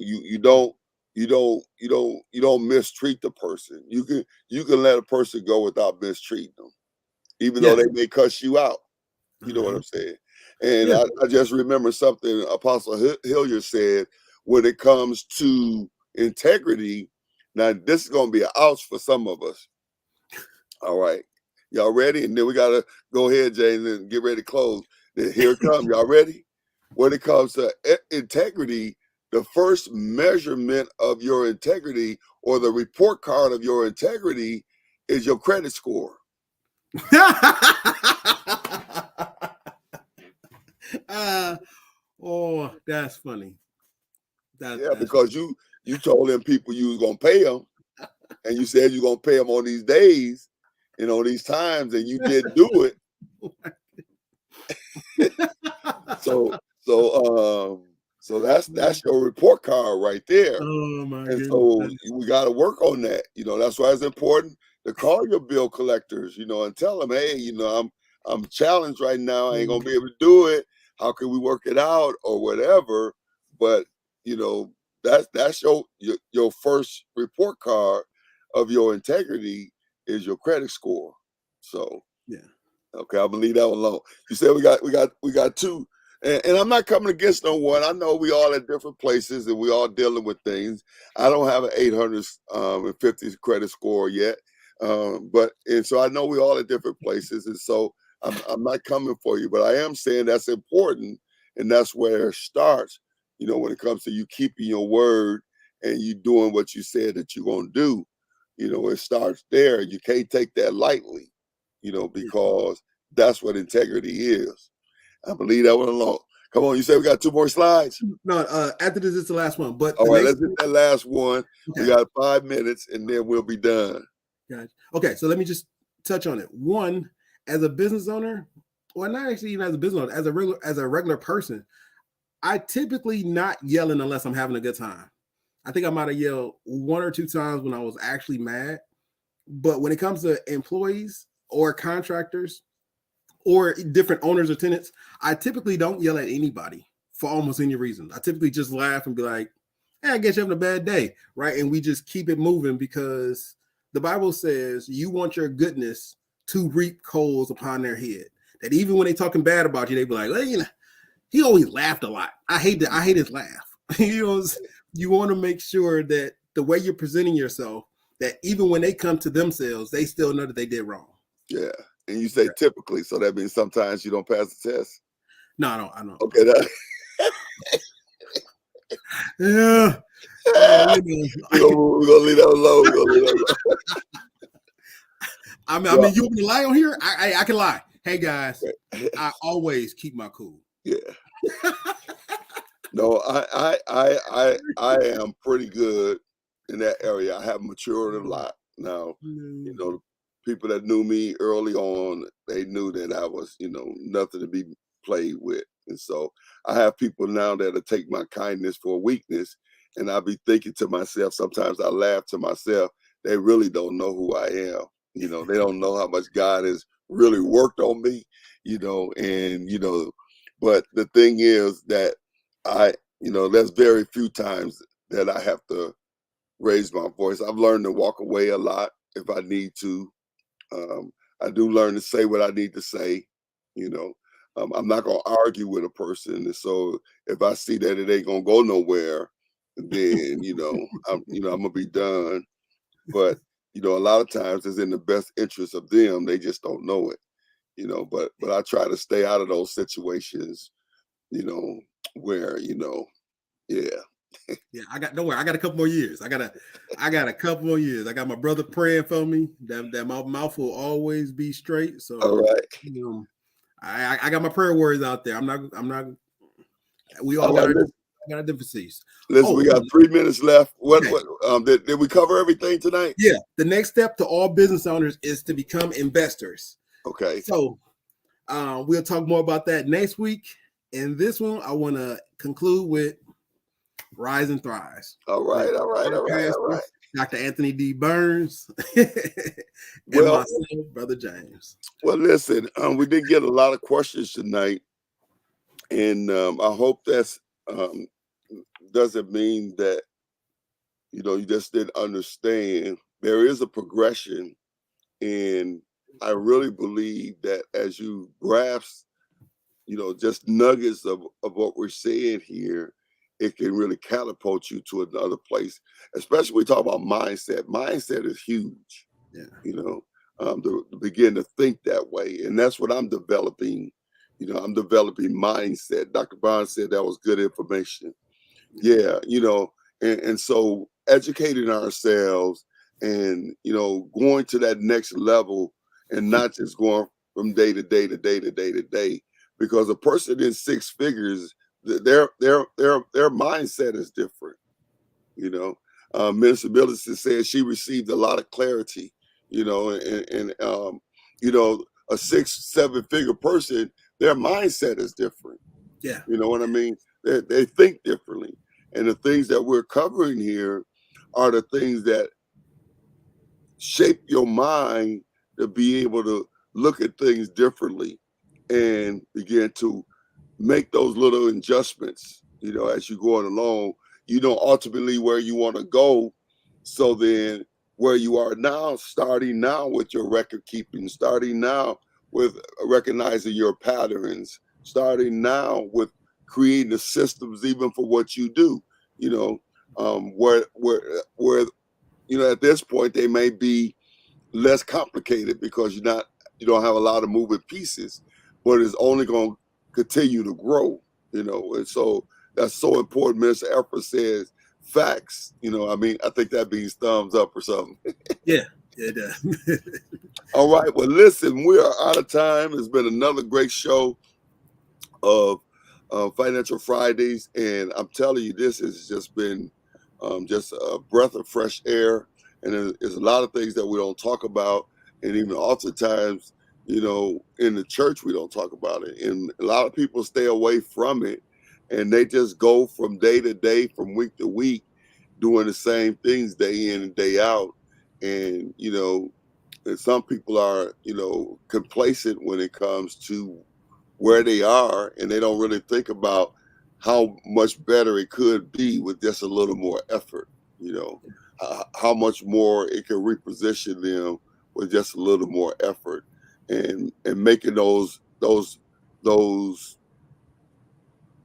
mistreat the person. You can let a person go without mistreating them, even though they may cuss you out. You know what I'm saying? And Yeah. I just remember something Apostle Hilliard said when it comes to integrity. Now, this is going to be an ouch for some of us. All right. Y'all ready? And then we got to go ahead, James, and get ready to close. Then here it comes. Y'all ready? When it comes to integrity, the first measurement of your integrity, or the report card of your integrity, is your credit score. Oh, that's funny. Yeah, because you told them people you was going to pay them, and you said you're going to pay them on these days and on these times, and you didn't do it. So that's your report card right there. Oh my And goodness. so we got to work on that. That's why it's important to call your bill collectors, and tell them, hey, I'm challenged right now. I ain't gonna be able to do it. How can we work it out or whatever? But that's your first report card of your integrity is your credit score. So yeah. okay, I'm gonna leave that one alone. You said we got two, and I'm not coming against no one. I know we all at different places and we all dealing with things. I don't have an 850 credit score yet, and so I know we all at different places, and so I'm not coming for you, but I am saying that's important, and that's where it starts. When it comes to you keeping your word and you doing what you said that you're gonna do, it starts there. You can't take that lightly, because That's what integrity is. I believe that one alone. Come on, you said we got 2 more slides? No, after this is the last one. But All the right, next let's get that last one. okay. We got 5 minutes and then we'll be done. Gotcha. Okay, so let me just touch on it. One, as a business owner, or not actually even as a business owner, as a regular person, I typically not yelling unless I'm having a good time. I think I might have yelled 1 or 2 times when I was actually mad. But when it comes to employees or contractors or different owners or tenants, I typically don't yell at anybody for almost any reason. I typically just laugh and be like, hey, I guess you're having a bad day, right? And we just keep it moving because the Bible says you want your goodness to reap coals upon their head. That even when they talking bad about you, they be like, well, you know, he always laughed a lot. I hate his laugh. You know, you want to make sure that the way you're presenting yourself, that even when they come to themselves, they still know that they did wrong. Yeah. And you say typically, so that means sometimes you don't pass the test? No, I don't. Okay. Yeah. We're gonna leave that alone. I mean, you want me to lie on here? I can lie. Hey guys, I always keep my cool. Yeah. No, I am pretty good in that area. I have matured a lot now. You know, people that knew me early on, they knew that I was, you know, nothing to be played with. And so I have people now that'll take my kindness for a weakness. And I'll be thinking to myself, sometimes I laugh to myself, they really don't know who I am. You know, they don't know how much God has really worked on me, you know, and, you know, but the thing is that you know, there's very few times that I have to raise my voice. I've learned to walk away a lot if I need to. I do learn to say what I need to say, you know. I'm not gonna argue with a person. And so if I see that it ain't gonna go nowhere, then I'm gonna be done. But you know, a lot of times it's in the best interest of them. They just don't know it, you know. But I try to stay out of those situations, you know, where, you know, yeah. Yeah, don't worry, I got a couple more years. I got a couple more years. I got my brother praying for me that my mouth will always be straight. So All right. you know, I got my prayer words out there. I'm not we all got our differences. Listen, we got 3 minutes left. Did we cover everything tonight? Yeah. The next step to all business owners is to become investors. Okay. So we'll talk more about that next week. And this one, I want to conclude with Rise and Thrive. All right. Dr. Anthony D. Burns and myself, Brother James. Well, listen, we did get a lot of questions tonight, and I hope that's doesn't mean that you just didn't understand. There is a progression, and I really believe that as you grasp, just nuggets of what we're saying here, it can really catapult you to another place. Especially when we talk about mindset. Mindset is huge. Yeah. To begin to think that way, and that's what I'm developing. I'm developing mindset. Dr. Bond said that was good information. Yeah, and so educating ourselves and going to that next level and not just going from day to day to day to day to day, because a person in 6 figures, their mindset is different. Minister Millicent said she received a lot of clarity, and a 6-7 figure person, their mindset is different. Yeah. You know what I mean? They think differently. And the things that we're covering here are the things that shape your mind to be able to look at things differently and begin to make those little adjustments, as you're going along, ultimately where you want to go. So then where you are now, starting now with your record keeping, starting now with recognizing your patterns, starting now with creating the systems even for what you do, where at this point they may be less complicated because you don't have a lot of moving pieces, but it's only going to continue to grow, and so that's so important. Minister Efra says facts, I think that means thumbs up or something. Yeah. It, All right. Well, listen, we are out of time. It's been another great show of Financial Fridays, and I'm telling you, this has just been just a breath of fresh air. And there's a lot of things that we don't talk about, and even oftentimes, in the church we don't talk about it, and a lot of people stay away from it, and they just go from day to day, from week to week, doing the same things day in and day out, and and some people are complacent when it comes to where they are, and they don't really think about how much better it could be with just a little more effort. How much more it can reposition them with just a little more effort, and making those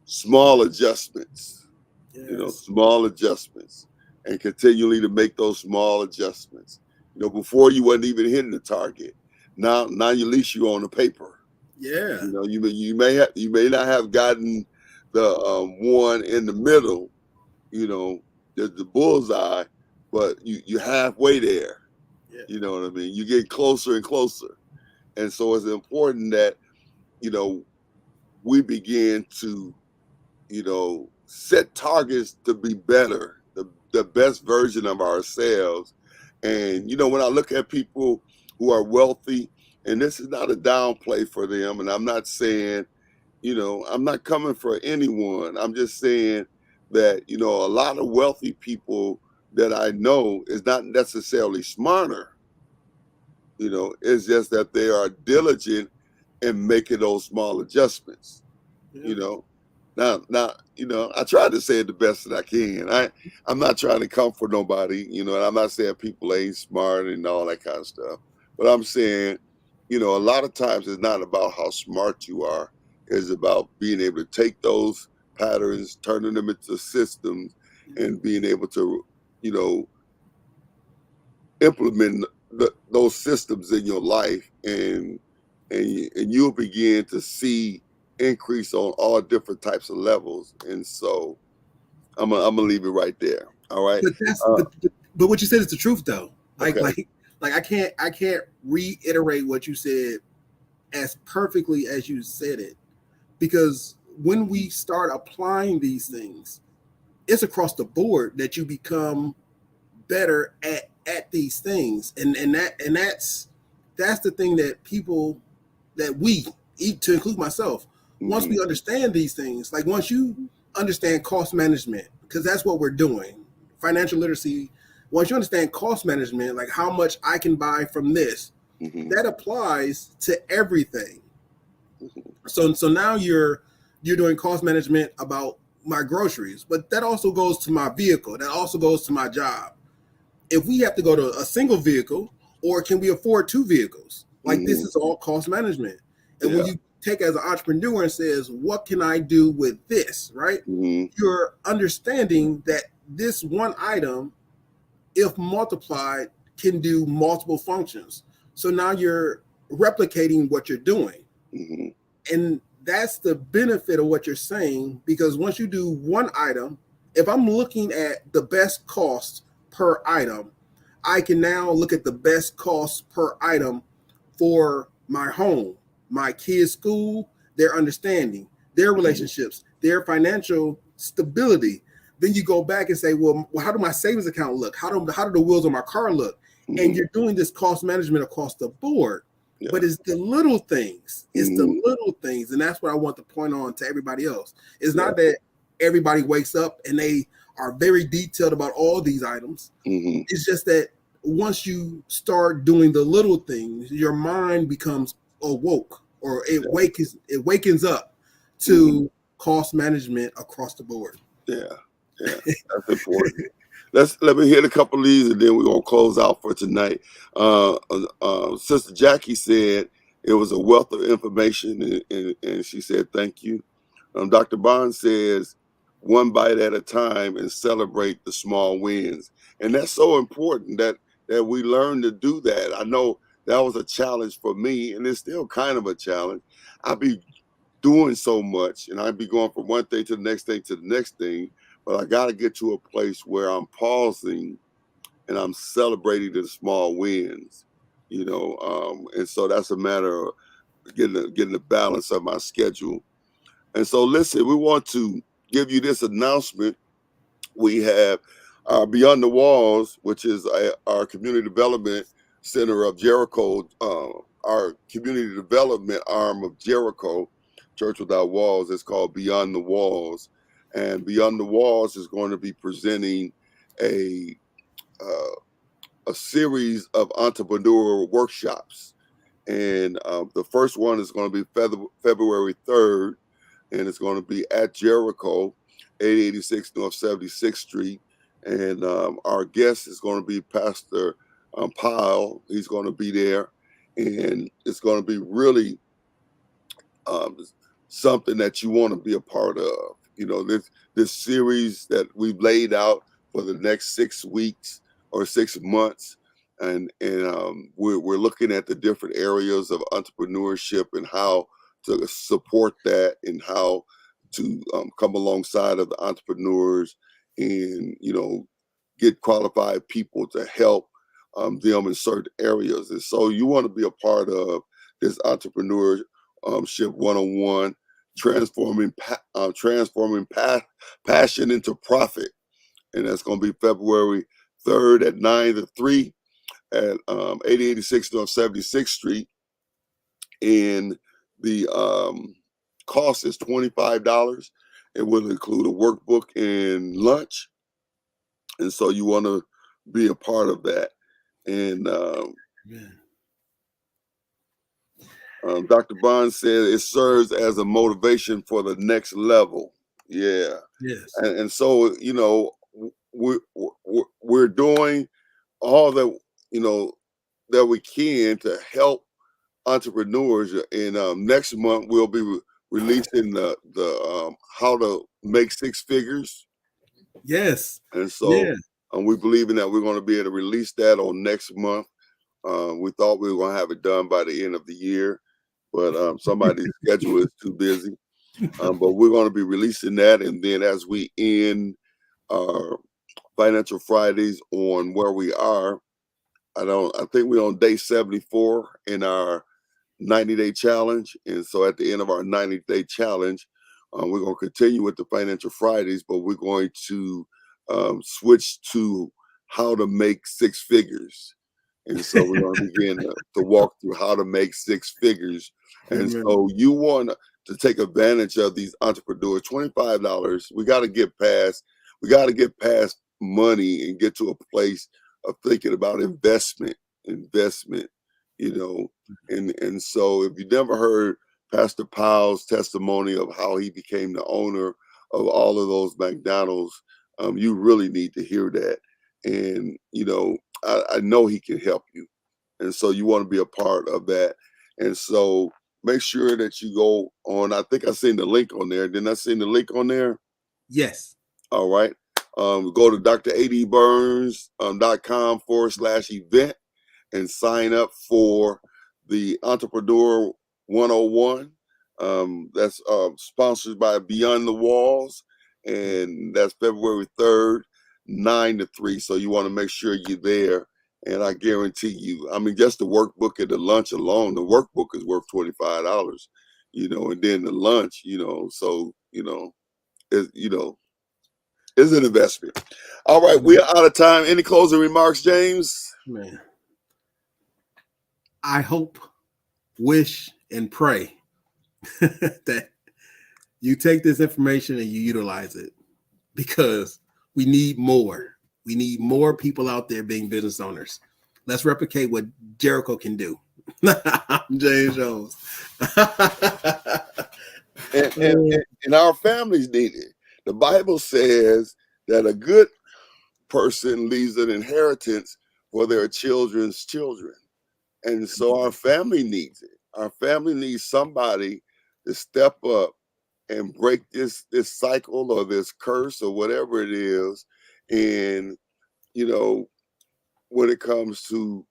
small adjustments. yes. Small adjustments, and continually to make those small adjustments. Before you wasn't even hitting the target. Now at least you on the paper. Yeah. You may not have gotten the one in the middle, the bullseye, but you halfway there. Yeah. You know what I mean? You get closer and closer, and so it's important that you know we begin to set targets to be better, the best version of ourselves. And when I look at people who are wealthy, and this is not a downplay for them, and I'm not saying I'm not coming for anyone. I'm just saying that, a lot of wealthy people that I know is not necessarily smarter. It's just that they are diligent in making those small adjustments. Yeah. You know, now, I try to say it the best that I can. I'm not trying to comfort nobody, and I'm not saying people ain't smart and all that kind of stuff. But I'm saying, a lot of times it's not about how smart you are. It's about being able to take those patterns, turning them into systems, and being able to, you know, implement those systems in your life, and you'll begin to see increase on all different types of levels. And so I'm gonna leave it right there. All right. But that's Uh, but what you said is the truth though. Like okay. like like I can't reiterate what you said as perfectly as you said it, because when we start applying these things, it's across the board that you become better at these things, and that's the thing that people, that we eat, to include myself, once Hmm. we understand these things, like once you understand cost management, because that's what we're doing, financial literacy. Once you understand cost management, like how much I can buy from this, Hmm. that applies to everything. Hmm. So now you're doing cost management about my groceries, but that also goes to my vehicle, that also goes to my job. If we have to go to a single vehicle, or can we afford two vehicles, like this Hmm. is all cost management. And when Yeah. you take as an entrepreneur and says, what can I do with this, right, Hmm. you're understanding that this one item, if multiplied, can do multiple functions. So now you're replicating what you're doing. Hmm. And that's the benefit of what you're saying, because once you do one item, if I'm looking at the best cost per item, I can now look at the best cost per item for my home, my kids' school, their understanding, their Hmm. relationships, their financial stability. Then you go back and say, well, how do my savings account look? How do the wheels on my car look? And Hmm. you're doing this cost management across the board. But Yeah. it's the little things. It's the Hmm. little things. And that's what I want to point on to everybody else. It's Yeah. not that everybody wakes up and they are very detailed about all these items. Hmm. It's just that once you start doing the little things, your mind becomes awoke, or Yeah. it wakens up Hmm. to cost management across the board. Yeah. Yeah. That's important. Let me hit a couple of these, and then we're gonna close out for tonight. Sister Jackie said it was a wealth of information, and she said thank you. Dr. Bond says one bite at a time and celebrate the small wins, and that's so important that we learn to do that. I know that was a challenge for me, and it's still kind of a challenge. I be doing so much, and I'd be going from one thing to the next thing to the next thing, but I got to get to a place where I'm pausing and I'm celebrating the small wins, and so that's a matter of getting the balance of my schedule. And so, listen, we want to give you this announcement. We have Beyond the Walls, which is our community development center of Jericho, our community development arm of Jericho, Church Without Walls. It's called Beyond the Walls. And Beyond the Walls is going to be presenting a a series of entrepreneurial workshops. And the first one is going to be February 3rd, and it's going to be at Jericho, 886 North 76th Street. And our guest is going to be Pastor Pyle. He's going to be there, and it's going to be really um, something that you want to be a part of. This series that we've laid out for the next 6 weeks or 6 months, and we're looking at the different areas of entrepreneurship and how to support that and how to come alongside of the entrepreneurs and get qualified people to help them in certain areas. And so you want to be a part of this entrepreneurship 101, transforming passion into profit. And that's going to be February 3rd at 9 to 3 at 8086 North 76th Street. And the cost is $25. It will include a workbook and lunch. And so you want to be a part of that. And Dr. Bond said it serves as a motivation for the next level. Yeah. Yes. And so, we're doing all that, that we can to help entrepreneurs. And next month we'll be releasing the how to make six figures. Yes. And so we believe in that we're going to be able to release that on next month. We thought we were going to have it done by the end of the year, but somebody's schedule is too busy. But we're going to be releasing that. And then as we end our Financial Fridays on where we are, I think we're on day 74 in our 90-day challenge. And so at the end of our 90-day challenge, we're going to continue with the Financial Fridays, but we're going to switch to how to make six figures. And so we're going to begin to walk through how to make six figures. And so you want to take advantage of these entrepreneurs. $25. We got to get past money and get to a place of thinking about investment. And so if you never heard Pastor Powell's testimony of how he became the owner of all of those McDonald's, you really need to hear that. And I know he can help you. And so you want to be a part of that. And so make sure that you go on. I think I seen the link on there. Didn't I seen the link on there? Yes. All right. Go to dradburns.com/event and sign up for the Entrepreneur 101. That's sponsored by Beyond the Walls. And that's February 3rd, 9 to 3. So you want to make sure you're there. And I guarantee you, just the workbook and the lunch alone, the workbook is worth $25, and then the lunch, so, it's an investment. All right, we are out of time. Any closing remarks, James? Man, I hope, wish, and pray that you take this information and you utilize it, because we need more. We need more people out there being business owners. Let's replicate what Jericho can do. I'm James Jones. and our families need it. The Bible says that a good person leaves an inheritance for their children's children. And so our family needs it. Our family needs somebody to step up and break this cycle or this curse or whatever it is. And, when it comes to,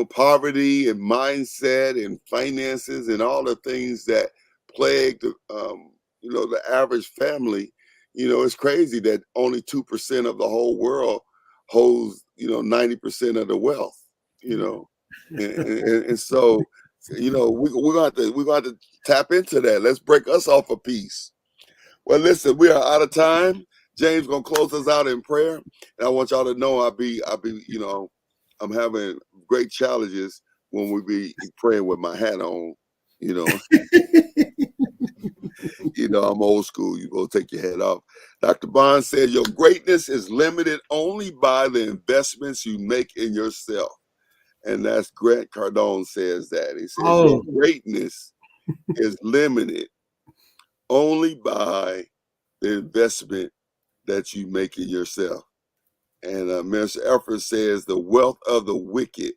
poverty and mindset and finances and all the things that plague the average family, It's crazy that only 2% of the whole world holds, 90% of the wealth, and so, we're going to tap into that. Let's break us off a piece. Well, listen, we are out of time. James gonna close us out in prayer, and I want y'all to know I'm having great challenges when we be praying with my hat on. I'm old school. You go take your head off. Dr. Bond said, your greatness is limited only by the investments you make in yourself. And that's Grant Cardone says that. He says, your greatness is limited only by the investment that you make in yourself. And Minister Effort says, the wealth of the wicked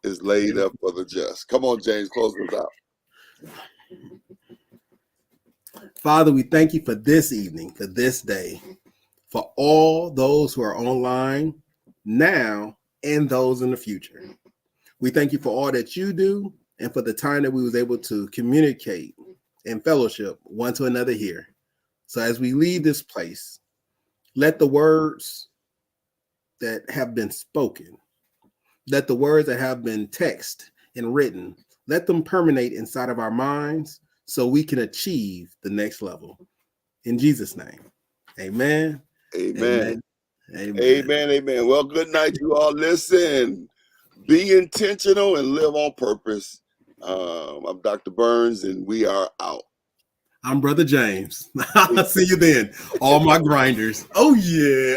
is laid up for the just. Come on, James, close us out. Father, we thank you for this evening, for this day, for all those who are online now and those in the future. We thank you for all that you do and for the time that we was able to communicate and fellowship one to another here. So as we leave this place, let the words that have been spoken, let the words that have been texted and written, let them permeate inside of our minds so we can achieve the next level. In Jesus' name, amen. Amen. Amen. Amen. Amen. Well, good night, you all. Listen, be intentional and live on purpose. I'm Dr. Burns, and we are out. I'm Brother James. I'll see you then. All my grinders. Oh, yeah.